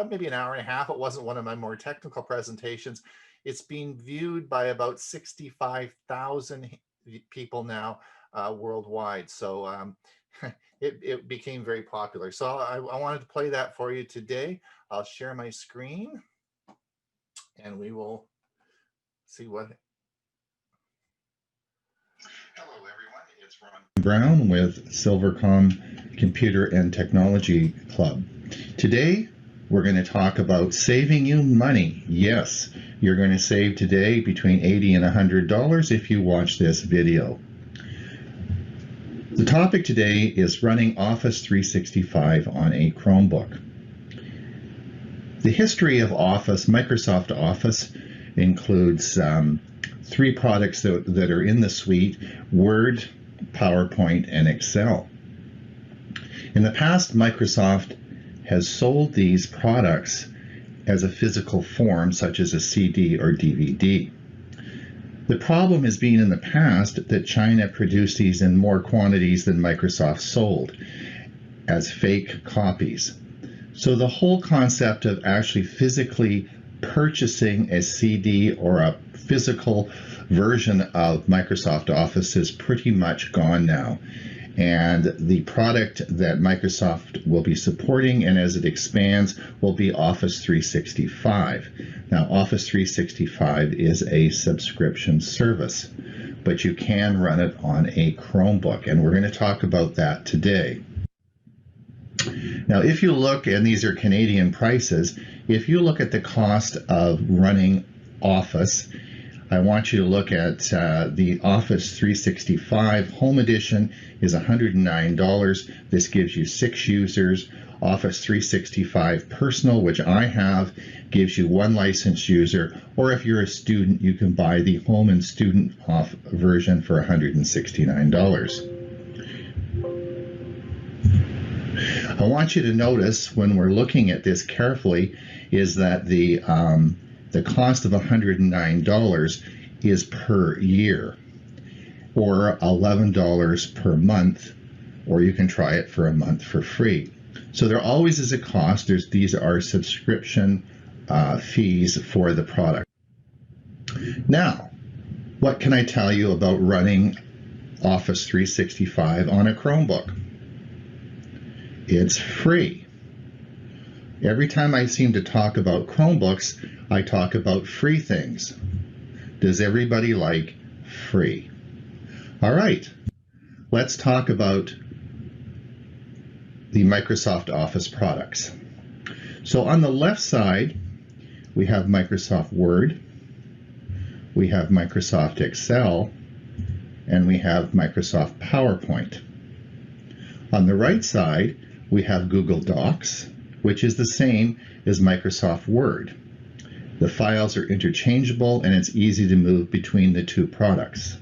maybe an hour and a half. It wasn't one of my more technical presentations. It's being viewed by about 65,000 people now worldwide. So it became very popular. So I wanted to play that for you today. I'll share my screen and we will see what. Hello, everyone. It's Ron Brown with Silvercom Computer and Technology Club. Today, we're going to talk about saving you money. Yes, you're going to save today between $80 and $100 if you watch this video. The topic today is running Office 365 on a Chromebook. The history of Office, Microsoft Office, includes 3 products that are in the suite: Word, PowerPoint, and Excel. In the past, Microsoft has sold these products as a physical form, such as a CD or DVD. The problem has been in the past that China produced these in more quantities than Microsoft sold as fake copies. So the whole concept of actually physically purchasing a CD or a physical version of Microsoft Office is pretty much gone now. And the product that Microsoft will be supporting, and as it expands, will be Office 365. Now, Office 365 is a subscription service, but you can run it on a Chromebook, and we're going to talk about that today. Now, if you look, and these are Canadian prices, if you look at the cost of running Office, I want you to look at the Office 365 Home Edition is $109. This gives you 6 users. Office 365 Personal, which I have, gives you 1 licensed user. Or if you're a student, you can buy the Home and Student off version for $169. I want you to notice when we're looking at this carefully is that the cost of $109 is per year, or $11 per month, or you can try it for a month for free. So there always is a cost. These are subscription fees for the product. Now, what can I tell you about running Office 365 on a Chromebook? It's free. Every time I seem to talk about Chromebooks, I talk about free things. Does everybody like free? All right, let's talk about the Microsoft Office products. So on the left side, we have Microsoft Word, we have Microsoft Excel, and we have Microsoft PowerPoint. On the right side, we have Google Docs, which is the same as Microsoft Word. The files are interchangeable and it's easy to move between the two products.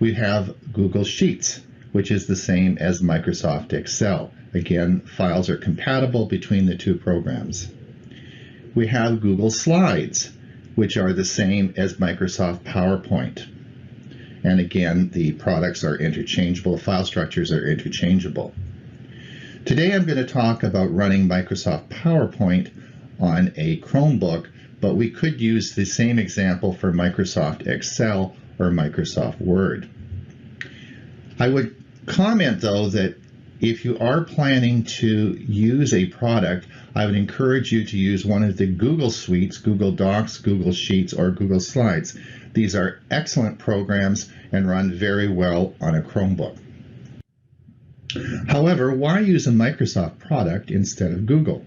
We have Google Sheets, which is the same as Microsoft Excel. Again, files are compatible between the two programs. We have Google Slides, which are the same as Microsoft PowerPoint. And again, the products are interchangeable, the file structures are interchangeable. Today I'm going to talk about running Microsoft PowerPoint on a Chromebook, but we could use the same example for Microsoft Excel or Microsoft Word. I would comment though that if you are planning to use a product, I would encourage you to use one of the Google suites, Google Docs, Google Sheets, or Google Slides. These are excellent programs and run very well on a Chromebook. However, why use a Microsoft product instead of Google?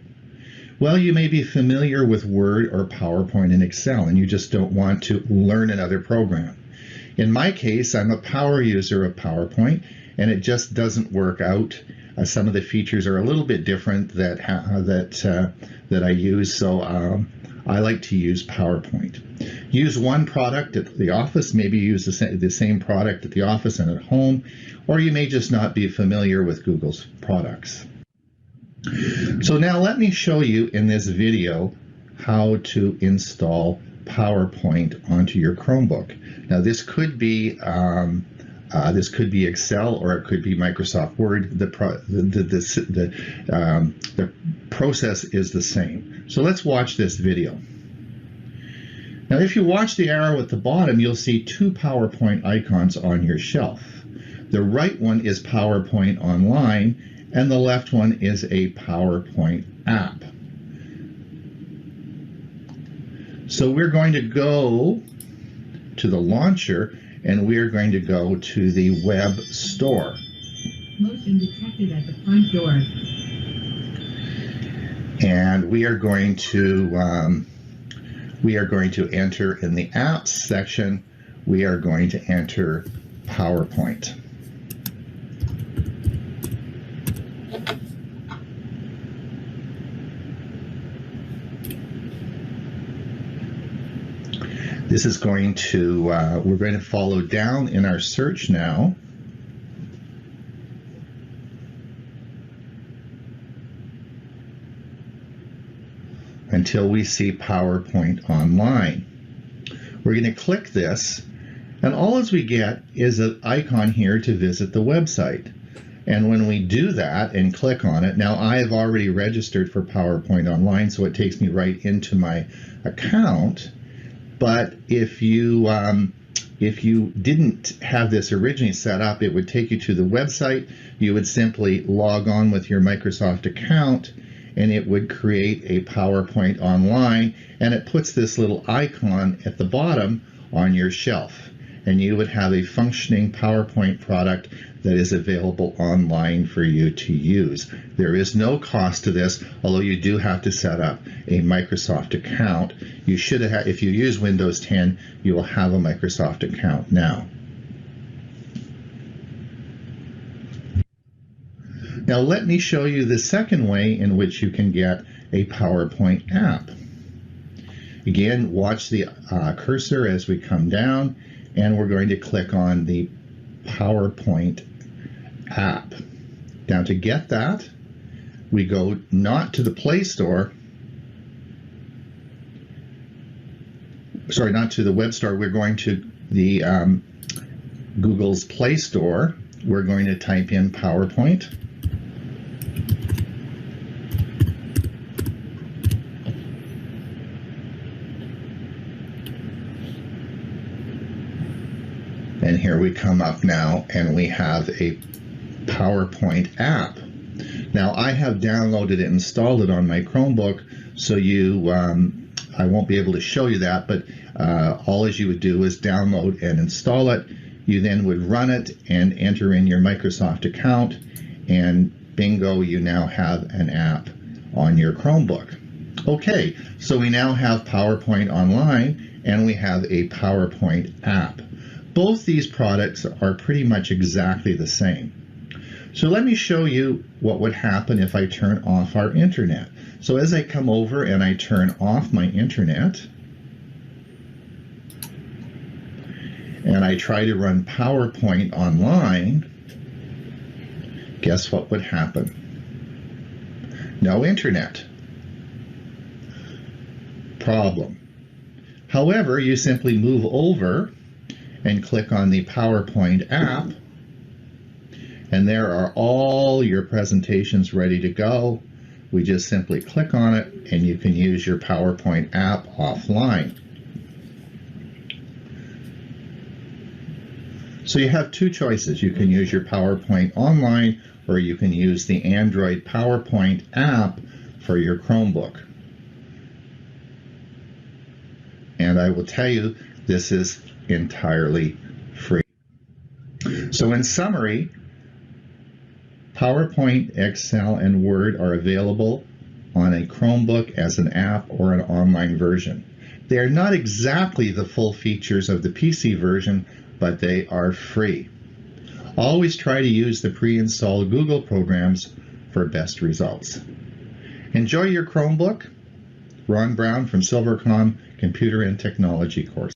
Well, you may be familiar with Word or PowerPoint and Excel, and you just don't want to learn another program. In my case, I'm a power user of PowerPoint, and it just doesn't work out. Some of the features are a little bit different that I use, so I like to use PowerPoint. Use one product at the office, maybe use the same product at the office and at home, or you may just not be familiar with Google's products. So now let me show you in this video how to install PowerPoint onto your Chromebook. Now this could be Excel or it could be Microsoft Word. The process is the same. So let's watch this video. Now if you watch the arrow at the bottom, you'll see 2 PowerPoint icons on your shelf. The right one is PowerPoint Online, and the left one is a PowerPoint app. So we're going to go to the launcher and we're going to go to the web store. Motion detected at the front door. And we are going to enter in the apps section, we are going to enter PowerPoint. This is going to, we're going to follow down in our search now. Until we see PowerPoint Online. We're going to click this, and all as we get is an icon here to visit the website. And when we do that and click on it, now I have already registered for PowerPoint Online, so it takes me right into my account. But if you if you didn't have this originally set up, it would take you to the website. You would simply log on with your Microsoft account, and it would create a PowerPoint online, and it puts this little icon at the bottom on your shelf. And you would have a functioning PowerPoint product that is available online for you to use. There is no cost to this, although you do have to set up a Microsoft account. You should have, if you use Windows 10, you will have a Microsoft account now. Now let me show you the second way in which you can get a PowerPoint app. Again, watch the cursor as we come down, and we're going to click on the PowerPoint app. Now to get that, we go not to the Play Store, sorry, not to the web store, we're going to the Google's Play Store. We're going to type in PowerPoint. And here we come up now, and we have a PowerPoint app. Now I have downloaded it, installed it on my Chromebook, so I won't be able to show you that, but all as you would do is download and install it. You then would run it and enter in your Microsoft account, and bingo, you now have an app on your Chromebook. Okay, so we now have PowerPoint online, and we have a PowerPoint app. Both these products are pretty much exactly the same. So let me show you what would happen if I turn off our internet. So as I come over and I turn off my internet, and I try to run PowerPoint online, guess what would happen? No internet. Problem. However, you simply move over and click on the PowerPoint app, and there are all your presentations ready to go. We just simply click on it, and you can use your PowerPoint app offline. So you have two choices. You can use your PowerPoint online, or you can use the Android PowerPoint app for your Chromebook. And I will tell you, this is entirely free. So in summary, PowerPoint, Excel, and Word are available on a Chromebook as an app or an online version. They are not exactly the full features of the PC version, but they are free. Always try to use the pre-installed Google programs for best results. Enjoy your Chromebook. Ron Brown from Silvercom Computer and Technology course.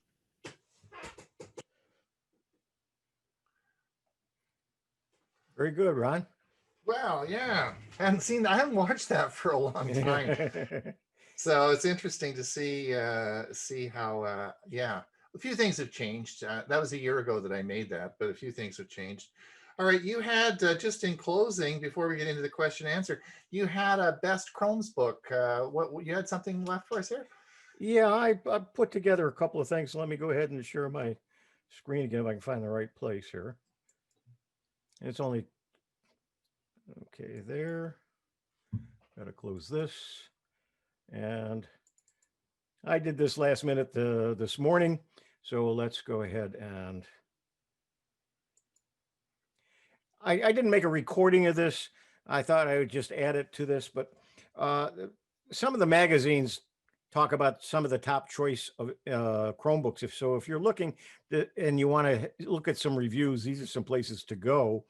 Very good, Ron. Well, yeah, I haven't watched that for a long time. So it's interesting to see how yeah, a few things have changed. That was a year ago that I made that, but a few things have changed. All right, you had just in closing, before we get into the question and answer, you had a best Chromebook. What you had something left for us here? Yeah, I put together a couple of things. Let me go ahead and share my screen again if I can find the right place here. It's only okay there. Got to close this. And I did this last minute this morning. So let's go ahead and I didn't make a recording of this. I thought I would just add it to this, but some of the magazines talk about some of the top choice of Chromebooks. If you're looking and you want to look at some reviews, these are some places to go.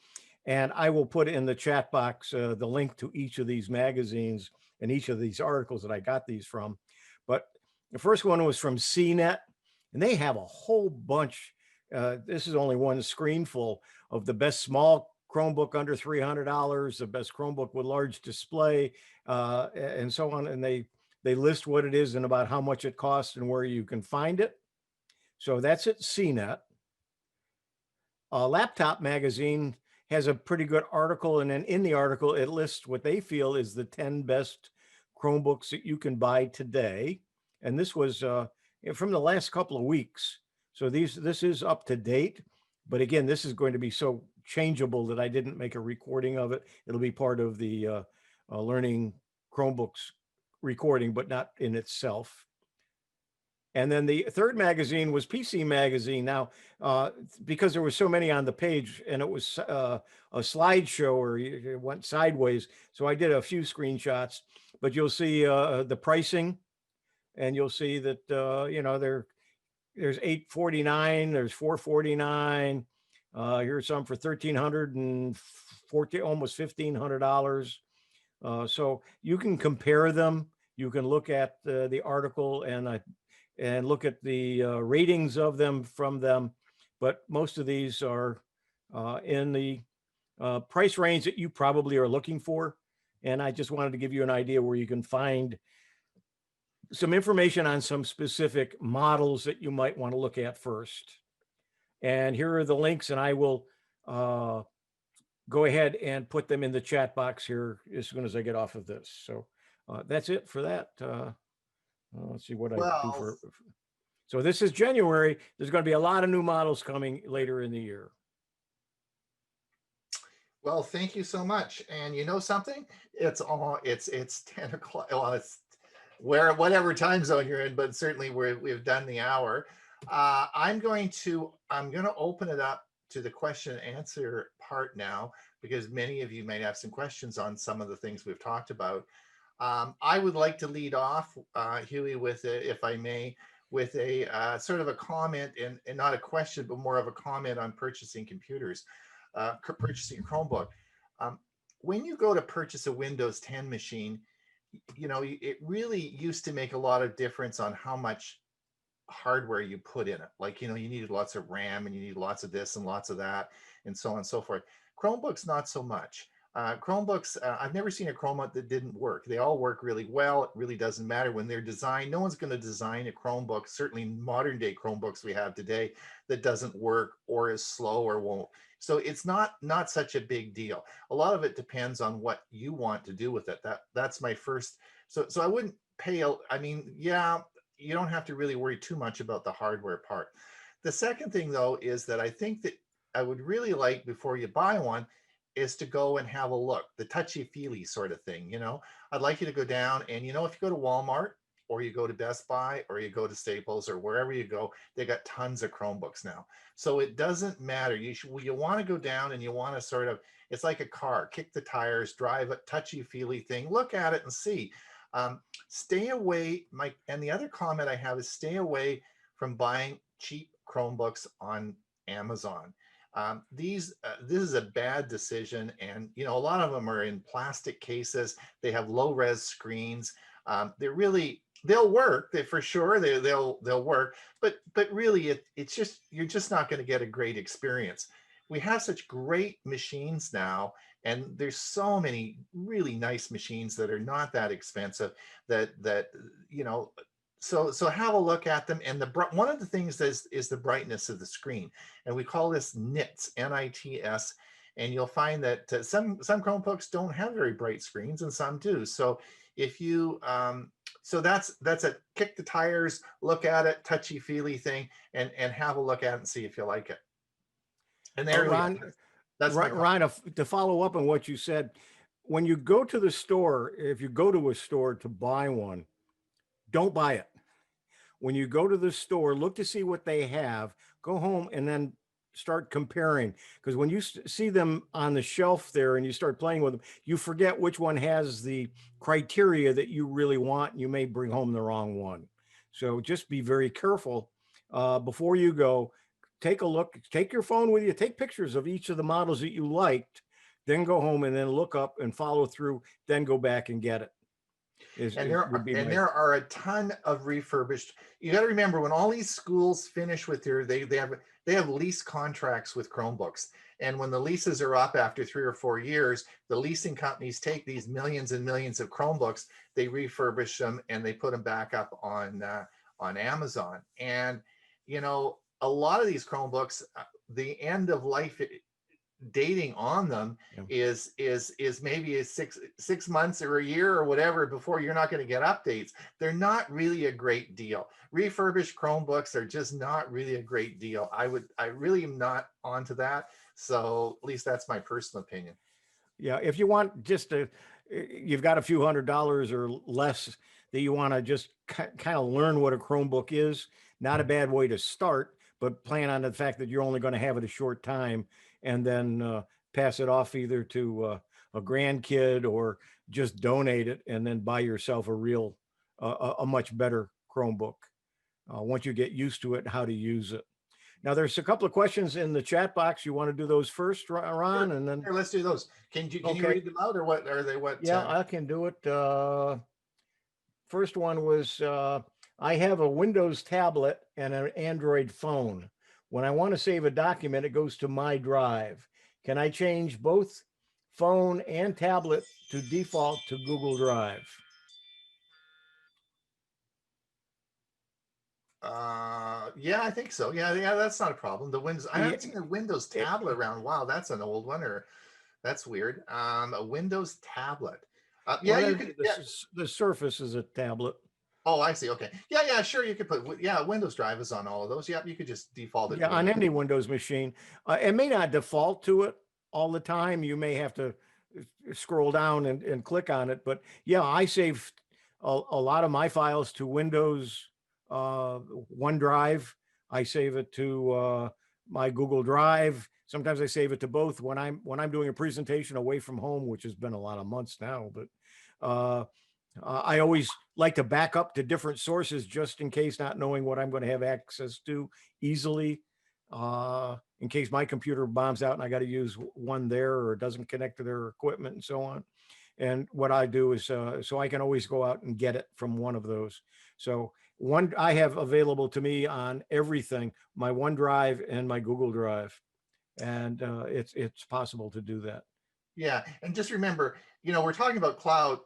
And I will put in the chat box the link to each of these magazines and each of these articles that I got these from. But the first one was from CNET, and they have a whole bunch. This is only one screenful of the best small Chromebook under $300, the best Chromebook with large display, and so on. And they list what it is and about how much it costs and where you can find it. So that's at CNET. Laptop Magazine has a pretty good article, and then in the article it lists what they feel is the 10 best Chromebooks that you can buy today. And this was from the last couple of weeks. So this is up to date, but again, this is going to be so changeable that I didn't make a recording of it. It'll be part of the Learning Chromebooks recording, but not in itself. And then the third magazine was PC Magazine. Now, because there were so many on the page and it was a slideshow or it went sideways, so I did a few screenshots, but you'll see the pricing and you'll see that, there's $849, there's $449. Here's some for $1,340, almost $1,500. So you can compare them. You can look at the article and look at the ratings of them from them. But most of these are in the price range that you probably are looking for. And I just wanted to give you an idea where you can find some information on some specific models that you might want to look at first. And here are the links, and I will go ahead and put them in the chat box here as soon as I get off of this. So that's it for that. Let's see what I do Well, for. So this is January. There's going to be a lot of new models coming later in the year. well, thank you so much. And you know something? It's 10 o'clock. Well, it's whatever time zone you're in, but certainly we've done the hour. I'm going to open it up to the question and answer part now, because many of you may have some questions on some of the things we've talked about. I would like to lead off, Huey, with if I may, with a sort of a comment and not a question, but more of a comment on purchasing computers, purchasing a Chromebook. When you go to purchase a Windows 10 machine, it really used to make a lot of difference on how much hardware you put in it. Like, you needed lots of RAM and you need lots of this and lots of that and so on and so forth. Chromebooks, not so much. Chromebooks, I've never seen a Chromebook that didn't work. They all work really well. It really doesn't matter when they're designed. No one's going to design a Chromebook, certainly modern day Chromebooks we have today, that doesn't work or is slow or won't. So it's not such a big deal. A lot of it depends on what you want to do with it. That's my first. So I wouldn't pay. Yeah, you don't have to really worry too much about the hardware part. The second thing, though, is that I think that I would really like, before you buy one, is to go and have a look, the touchy-feely sort of thing. I'd like you to go down and, if you go to Walmart or you go to Best Buy or you go to Staples or wherever you go, they got tons of Chromebooks now. So it doesn't matter. You want to go down and you want to sort of, it's like a car, kick the tires, drive a touchy-feely thing, look at it and see. Stay away. And the other comment I have is stay away from buying cheap Chromebooks on Amazon. This is a bad decision, and a lot of them are in plastic cases. They have low-res screens. They'll work. For sure they'll work, but really it's just, you're just not going to get a great experience. We have such great machines now, and there's so many really nice machines that are not that expensive that so have a look at them. And one of the things is the brightness of the screen, and we call this nits, N-I-T-S. And you'll find that some Chromebooks don't have very bright screens, and some do. So if you so that's a kick the tires, look at it, touchy-feely thing, and have a look at it and see if you like it. And there we go. That's Ron, to follow up on what you said, when you go to the store, if you go to a store to buy one, don't buy it. When you go to the store, look to see what they have, go home and then start comparing. Because when you see them on the shelf there and you start playing with them, you forget which one has the criteria that you really want. And you may bring home the wrong one. So just be very careful before you go. Take a look, take your phone with you, take pictures of each of the models that you liked, then go home and then look up and follow through, then go back and get it. There are a ton of refurbished. You got to remember, when all these schools finish with they have lease contracts with Chromebooks, and when the leases are up after 3 or 4 years, the leasing companies take these millions and millions of Chromebooks, they refurbish them and they put them back up on Amazon. And a lot of these Chromebooks, the end of life dating on them Yeah. is maybe a six months or a year or whatever before you're not going to get updates. They're not really a great deal. Refurbished Chromebooks are just not really a great deal. I really am not onto that. So at least that's my personal opinion. Yeah, if you want just to, you've got a few $100s or less that you want to just kind of learn what a Chromebook is, not a bad way to start, but plan on the fact that you're only going to have it a short time and then pass it off either to a grandkid or just donate it and then buy yourself a real, a much better Chromebook once you get used to it, how to use it. Now, there's a couple of questions in the chat box. You want to do those first, Ron, and then Here, let's do those. Can you Okay. read them out, or what are they? What? yeah, I can do it. First one was I have a Windows tablet and an Android phone. When I want to save a document, it goes to my drive. Can I change both phone and tablet to default to Google Drive? Yeah, I think so. Yeah, that's not a problem. The Windows, I haven't Yeah, seen a Windows it- tablet around. Wow, that's an old one, or that's weird. A Windows tablet. Yeah, well, you could. Yeah. the Surface is a tablet. Oh, I see. Okay. Yeah, sure. You could put. Yeah, Windows Drive is on all of those. Yeah, you could just default it. Yeah, to on Windows. any Windows machine. It may not default to it all the time. You may have to scroll down and click on it. But yeah, I save a lot of my files to Windows OneDrive. I save it to my Google Drive. Sometimes I save it to both when I'm doing a presentation away from home, which has been a lot of months now. But I always like to back up to different sources just in case, not knowing what I'm going to have access to easily. In case my computer bombs out and I got to use one there or it doesn't connect to their equipment and so on. And what I do is so I can always go out and get it from one of those. So one I have available to me on everything, my OneDrive and my Google Drive, and it's possible to do that. Yeah, and just remember, we're talking about cloud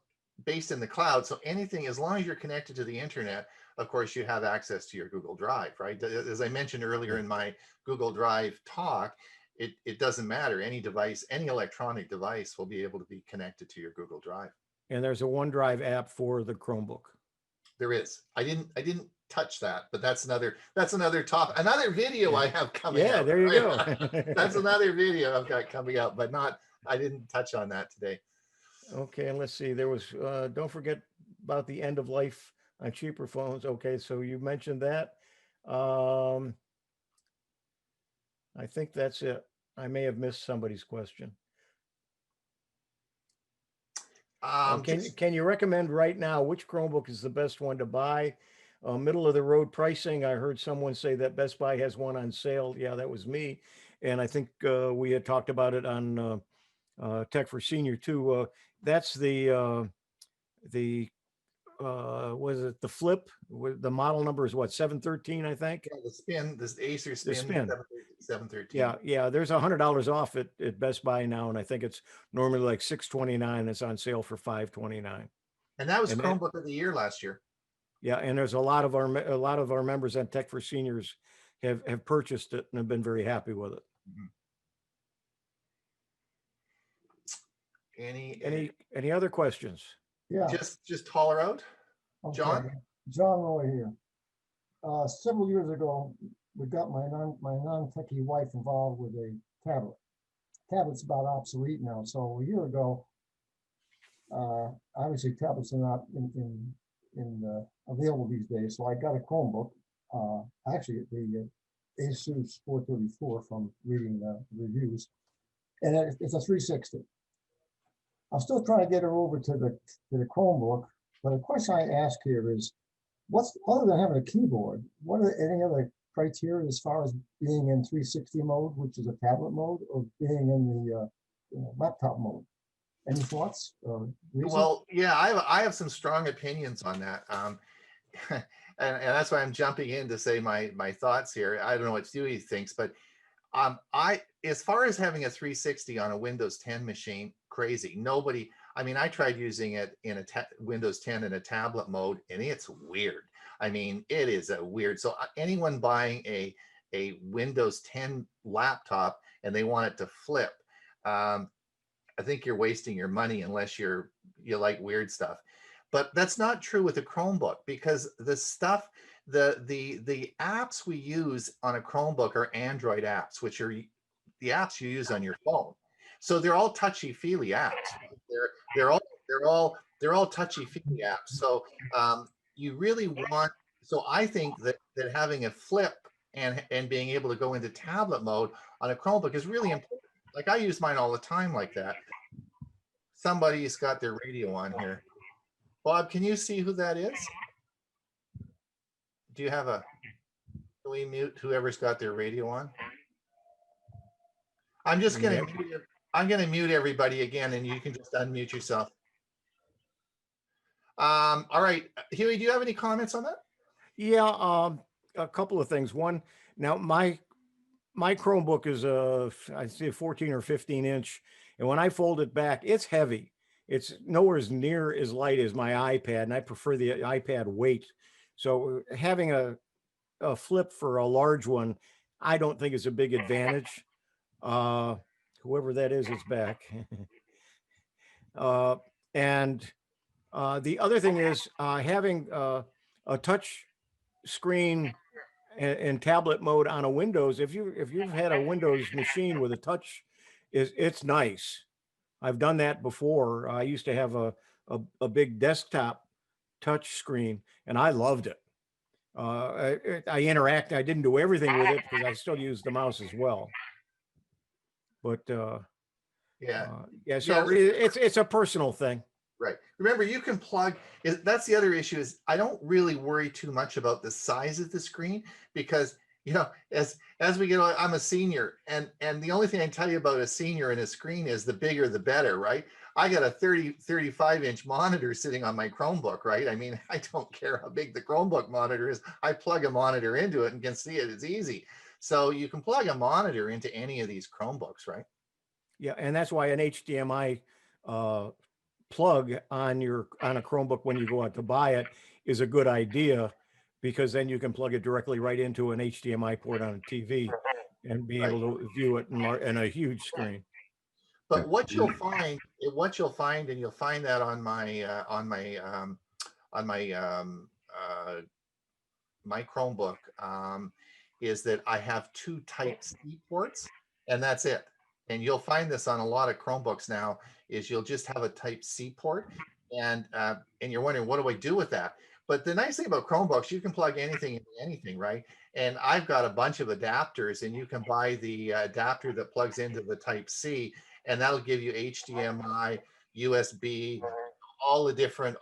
based in the cloud. So anything, as long as you're connected to the internet, of course, you have access to your Google Drive, right? As I mentioned earlier in my Google Drive talk, it doesn't matter. Any device, any electronic device will be able to be connected to your Google Drive. And there's a OneDrive app for the Chromebook. There is. I didn't touch that, but that's another topic, another video I have coming out. Yeah, there you go. That's another video I've got coming out, but I didn't touch on that today. Okay, and let's see, there was, don't forget about the end of life on cheaper phones. Okay, so you mentioned that. I think that's it. I may have missed somebody's question. Can you recommend right now which Chromebook is the best one to buy? Middle of the road pricing. I heard someone say that Best Buy has one on sale. Yeah, that was me. And I think we had talked about it on Tech for Senior too. That's the was it the Flip? The model number is what, 713, I think. Yeah, the Spin, this Acer Spin, The Spin. 713. Yeah. There's $100 off at Best Buy now, and I think it's normally like $629. It's on sale for $529. And that was Chromebook of the year last year. Yeah, and there's a lot of our members on Tech for Seniors have purchased it and have been very happy with it. Any other questions? Yeah. Just holler out. Okay. John? John Roy here. Several years ago, we got my non-techie wife involved with a tablet. Tablet's about obsolete now. So a year ago, obviously tablets are not available these days. So I got a Chromebook. Actually, the Asus 434 from reading the reviews, and it's a 360. I'm still trying to get her over to the Chromebook, but the question I ask here is, what's, other than having a keyboard, what are any other criteria as far as being in 360 mode, which is a tablet mode, or being in the laptop mode? Any thoughts? Well, yeah, I have some strong opinions on that. And that's why I'm jumping in to say my thoughts here. I don't know what Stewie thinks, but as far as having a 360 on a Windows 10 machine, crazy. Nobody, I mean, I tried using it in a Windows 10 in a tablet mode, and it's weird. I mean, it is a weird. So anyone buying a Windows 10 laptop and they want it to flip, I think you're wasting your money unless you like weird stuff. But that's not true with a Chromebook, because the stuff, the apps we use on a Chromebook are Android apps, which are the apps you use on your phone. So they're all touchy-feely apps. They're all touchy-feely apps. So you really want. So I think that having a flip and being able to go into tablet mode on a Chromebook is really important. Like I use mine all the time like that. Somebody's got their radio on here. Bob, can you see who that is? Do you have a, can we mute whoever's got their radio on? I'm just gonna I'm gonna mute everybody again, and you can just unmute yourself. All right, Huey, do you have any comments on that? Yeah, a couple of things. One, now my Chromebook is I'd say 14 or 15 inch, and when I fold it back, it's heavy. It's nowhere near as light as my iPad, and I prefer the iPad weight. So having a flip for a large one, I don't think is a big advantage. Whoever that is back. And the other thing is having a touch screen and tablet mode on a Windows. If you've had a Windows machine with a touch, it's nice. I've done that before. I used to have a big desktop touch screen, and I loved it. I interact. I didn't do everything with it because I still use the mouse as well. But Yeah. yeah. So it's a personal thing. Right. Remember, you can plug. That's the other issue is I don't really worry too much about the size of the screen because as we get on, I'm a senior, and the only thing I can tell you about a senior and a screen is the bigger the better, right? I got a 35-inch monitor sitting on my Chromebook, right? I mean, I don't care how big the Chromebook monitor is. I plug a monitor into it and can see it. It's easy. So you can plug a monitor into any of these Chromebooks, right? Yeah, and that's why an HDMI plug on a Chromebook when you go out to buy it is a good idea, because then you can plug it directly right into an HDMI port on a TV and be able to view it in a huge screen. But what you'll find, and you'll find that on my Chromebook, is that I have two Type-C ports, and that's it. And you'll find this on a lot of Chromebooks now, is you'll just have a Type-C port, and you're wondering, what do I do with that? But the nice thing about Chromebooks, you can plug anything into anything, right? And I've got a bunch of adapters, and you can buy the adapter that plugs into the Type-C, and that'll give you HDMI, USB, all the different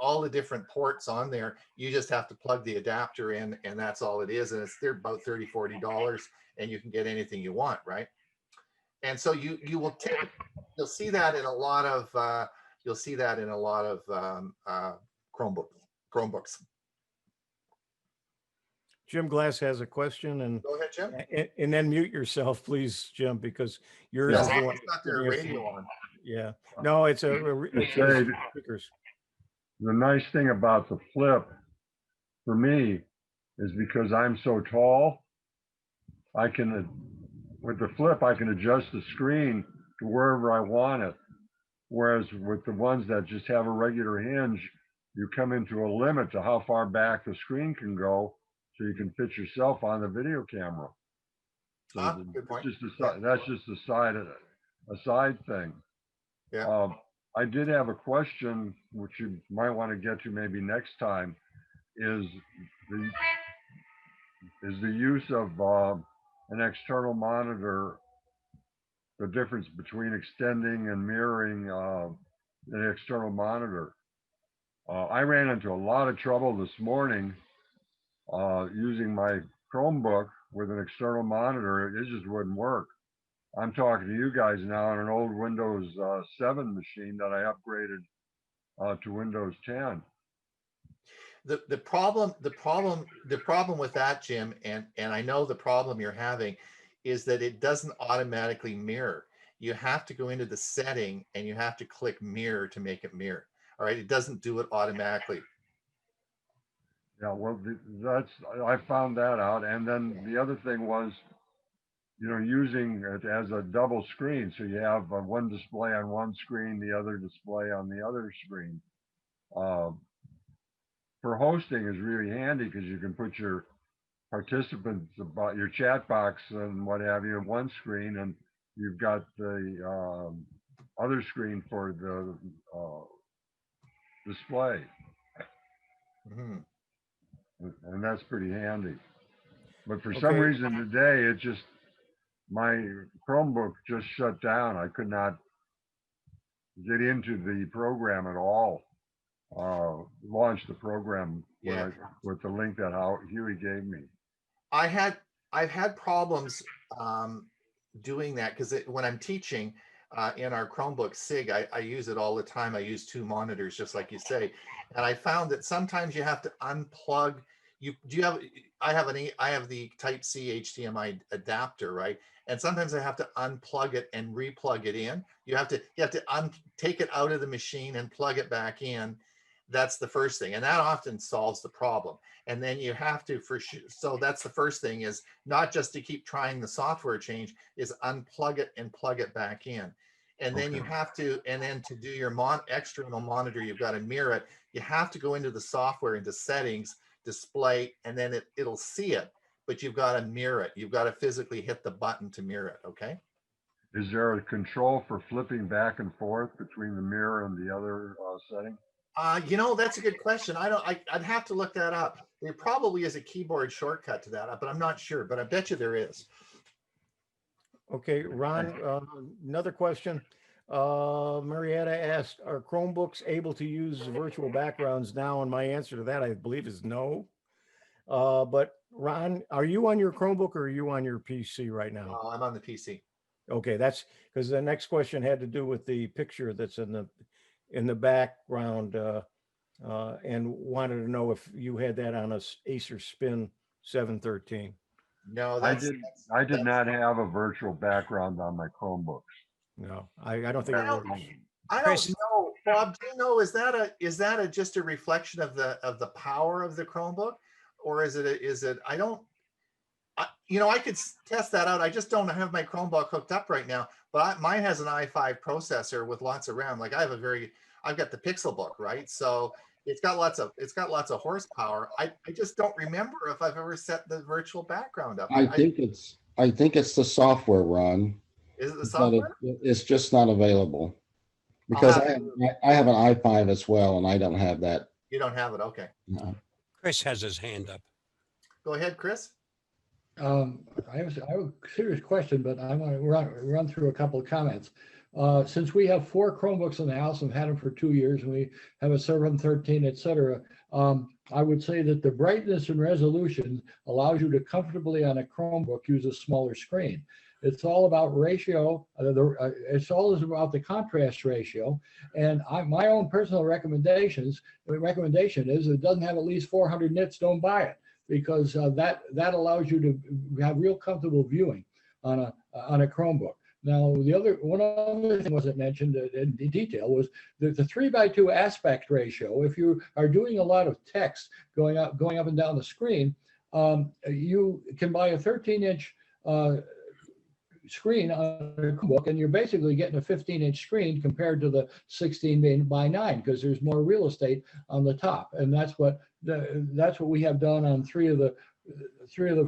ports on there. You just have to plug the adapter in, and that's all it is. And they're about $30-40, and you can get anything you want, right? And so you'll see that in a lot of Chromebooks. Jim Glass has a question, and Go ahead, Jim. And then mute yourself, please, Jim, because yours Yeah, is the one. it's got their radio on. Yeah, no, it's speakers. The nice thing about the flip for me is because I'm so tall, with the flip, I can adjust the screen to wherever I want it. Whereas with the ones that just have a regular hinge, you come into a limit to how far back the screen can go, so you can fit yourself on the video camera. So good point. That's just a side thing. Yeah. I did have a question, which you might want to get to maybe next time, is the use of an external monitor, the difference between extending and mirroring an external monitor. I ran into a lot of trouble this morning using my Chromebook with an external monitor. It just wouldn't work. I'm talking to you guys now on an old Windows 7 machine that I upgraded to Windows 10. The problem with that, Jim, and I know the problem you're having, is that it doesn't automatically mirror. You have to go into the setting and you have to click mirror to make it mirror. All right, it doesn't do it automatically. Yeah, well, I found that out. And then the other thing was, using it as a double screen. So you have one display on one screen, the other display on the other screen. For hosting is really handy because you can put your participants about your chat box and what have you on one screen, and you've got the other screen for the display. Mhm. And that's pretty handy. But for some Okay. reason today, my Chromebook just shut down. I could not get into the program at all. Launch the program Yeah. with the link that Huey gave me. I've had problems doing that because when I'm teaching in our Chromebook SIG, I use it all the time. I use 2 monitors, just like you say, and I found that sometimes you have to unplug. I have the Type C HDMI adapter, right? And sometimes I have to unplug it and replug it in. You have to take it out of the machine and plug it back in. That's the first thing, and that often solves the problem. And then you have to so that's the first thing, is not just to keep trying the software change, is unplug it and plug it back in. And then you have to, and then to do your external monitor, you've got to mirror it. You have to go into the software, into settings, display, and then it'll see it, but you've got to mirror it. You've got to physically hit the button to mirror it. Okay. Is there a control for flipping back and forth between the mirror and the other setting? That's a good question. I'd have to look that up. There probably is a keyboard shortcut to that, but I'm not sure, but I bet you there is. Okay, Ron, another question. Marietta asked, are Chromebooks able to use virtual backgrounds now? And my answer to that, I believe, is no. But Ron, are you on your Chromebook or are you on your PC right now? I'm on the PC. Okay, that's because the next question had to do with the picture that's in the background, and wanted to know if you had that on a Acer Spin 713. No, I did not have a virtual background on my Chromebooks. No, I don't think it works. I don't know, Bob. Do you know, is that just a reflection of the power of the Chromebook, or is it? I could test that out. I just don't have my Chromebook hooked up right now, but mine has an i5 processor with lots of RAM. Like I've got the Pixelbook, right? So it's got lots of horsepower. I just don't remember if I've ever set the virtual background up. I think it's the software, Ron. Is it the software? It's just not available because I have an i5 as well, and I don't have that. You don't have it, okay. No. Chris has his hand up. Go ahead, Chris. I have a serious question, but I want to run through a couple of comments. Since we have 4 Chromebooks in the house and had them for 2 years, and we have a 713, et cetera, I would say that the brightness and resolution allows you to comfortably on a Chromebook use a smaller screen. It's all about ratio. It's all about the contrast ratio. And my own personal recommendation is if it doesn't have at least 400 nits, don't buy it, because that allows you to have real comfortable viewing on a Chromebook. Now, one other thing wasn't mentioned in detail was the 3:2 aspect ratio. If you are doing a lot of text going up and down the screen, you can buy a 13-inch screen on a Chromebook, and you're basically getting a 15-inch screen compared to the 16:9 because there's more real estate on the top, and that's what we have done on 3 of the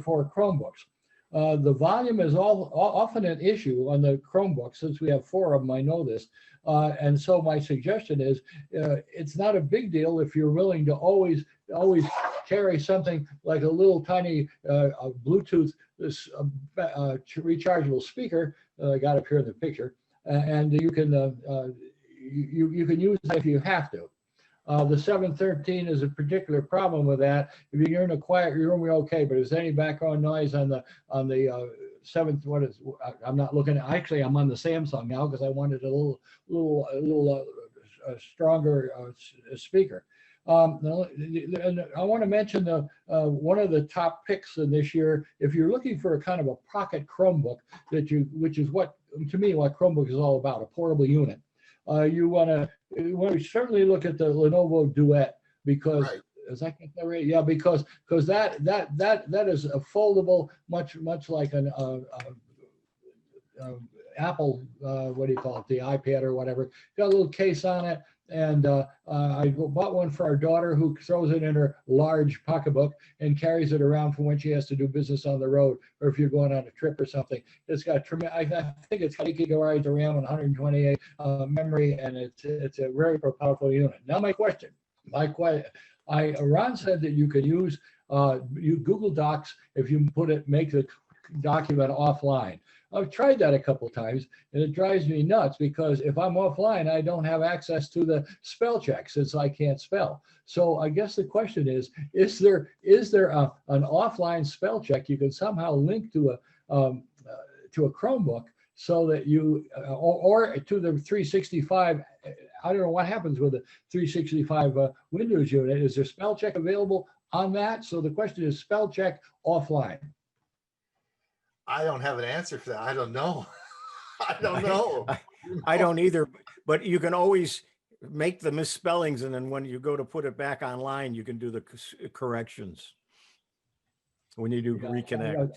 4 Chromebooks. The volume is often an issue on the Chromebook. Since we have 4 of them, I know this. And so my suggestion is it's not a big deal if you're willing to always carry something like a little tiny Bluetooth rechargeable speaker I got up here in the picture, and you can use that if you have to. The 713 is a particular problem with that. If you're in a quiet room, you're okay. But if there's any background noise on the 7th, I'm not looking at. Actually, I'm on the Samsung now because I wanted a little stronger speaker. And I want to mention one of the top picks in this year. If you're looking for a kind of a pocket Chromebook, which is what Chromebook is all about, a portable unit. You want to certainly look at the Lenovo Duet because is that right? Yeah, because that is a foldable, much like Apple, what do you call it, the iPad or whatever, got a little case on it. And I bought one for our daughter, who throws it in her large pocketbook and carries it around for when she has to do business on the road, or if you're going on a trip or something. It's got tremendous, I think it's got 8 gigabytes of RAM and 128 memory, and it's a very powerful unit. Now my question, Ron said that you could use Google Docs if you make the document offline. I've tried that a couple of times, and it drives me nuts because if I'm offline, I don't have access to the spell check since I can't spell. So I guess the question is there an offline spell check you can somehow link to a Chromebook so that you or to the 365? I don't know what happens with the 365 Windows unit. Is there spell check available on that? So the question is spell check offline. I don't have an answer for that. I don't know. I don't know. I don't either, but you can always make the misspellings, and then when you go to put it back online, you can do the corrections when you do reconnect.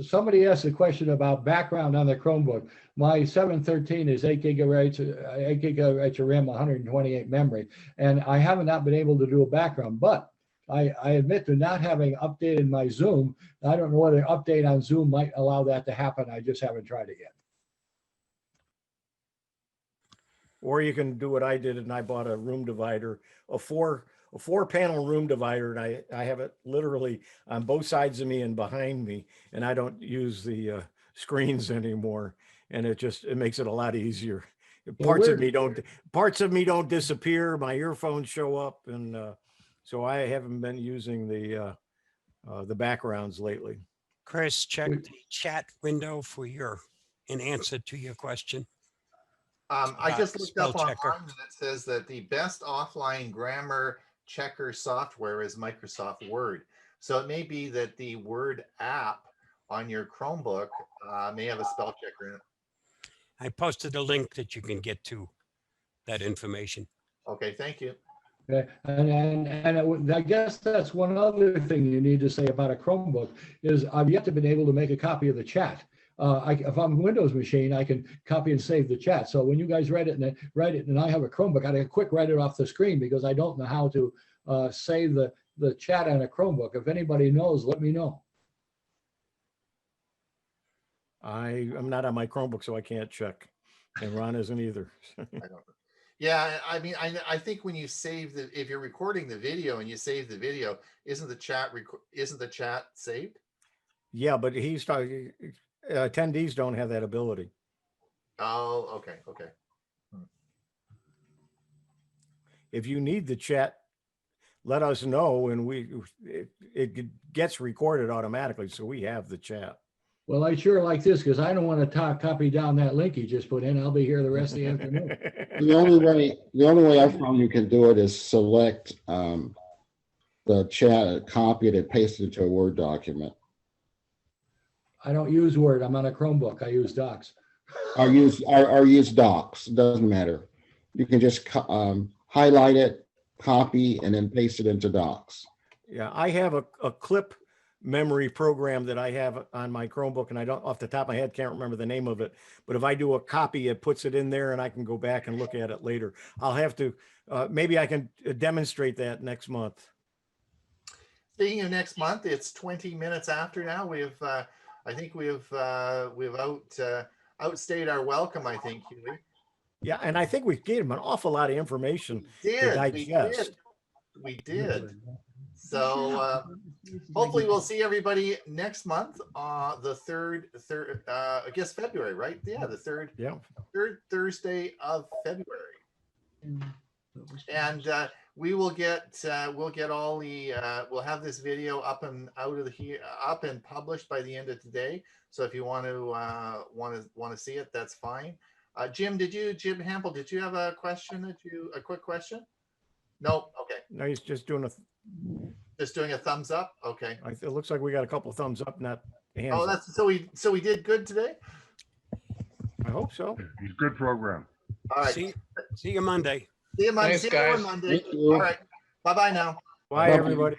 Somebody asked a question about background on the Chromebook. My 713 is 8 gigabytes of RAM, 128 memory, and I have not been able to do a background, but I admit to not having updated my Zoom. I don't know whether an update on Zoom might allow that to happen. I just haven't tried it yet. Or you can do what I did, and I bought a room divider, a four panel room divider, and I have it literally on both sides of me and behind me, and I don't use the screens anymore, and it makes it a lot easier. Parts of me don't disappear. My earphones show up, and so I haven't been using the backgrounds lately. Chris, check the chat window for an answer to your question. I just looked up online, and it says that the best offline grammar checker software is Microsoft Word. So it may be that the Word app on your Chromebook may have a spell checker in it. I posted a link that you can get to that information. Okay, thank you. Okay. And I guess that's one other thing you need to say about a Chromebook is I've yet to been able to make a copy of the chat. If I'm a Windows machine, I can copy and save the chat. So when you guys write it and I have a Chromebook, I can quick write it off the screen because I don't know how to save the chat on a Chromebook. If anybody knows, let me know. I'm not on my Chromebook, so I can't check, and Ron isn't either. I don't know. Yeah, I mean, I think when you save if you're recording the video and you save the video, isn't the chat saved? Yeah, but he's talking. Attendees don't have that ability. Oh, okay. If you need the chat, let us know, and it gets recorded automatically, so we have the chat. Well, I sure like this because I don't want to copy down that link you just put in. I'll be here the rest of the afternoon. The only way I found you can do it is select the chat, copy it, and paste it into a Word document. I don't use Word. I'm on a Chromebook. I use Docs. Or use Docs. Doesn't matter. You can just highlight it, copy, and then paste it into Docs. Yeah, I have a clip memory program that I have on my Chromebook, and I don't, off the top of my head, can't remember the name of it, but if I do a copy, it puts it in there and I can go back and look at it later. I'll have to, maybe I can demonstrate that next month. Speaking of next month, it's 20 minutes after now. I think we've outstayed our welcome, I think, Huey. Yeah, and I think we gave him an awful lot of information to digest. We did. So hopefully we'll see everybody next month, the third, I guess February, right? Yeah, the third Thursday of February. And we will we'll get all the we'll have this video up and up and published by the end of today. So if you want to see it, that's fine. Jim Hampel, did you have a question a quick question? No. Okay. No, he's just doing a thumbs up. Okay. It looks like we got a couple of thumbs up, not hands. Oh, up. So we did good today. I hope so. It's a good program. All right. See you Monday. See you Monday. Thanks, guys. Monday. All right. Bye-bye now. Bye, everybody.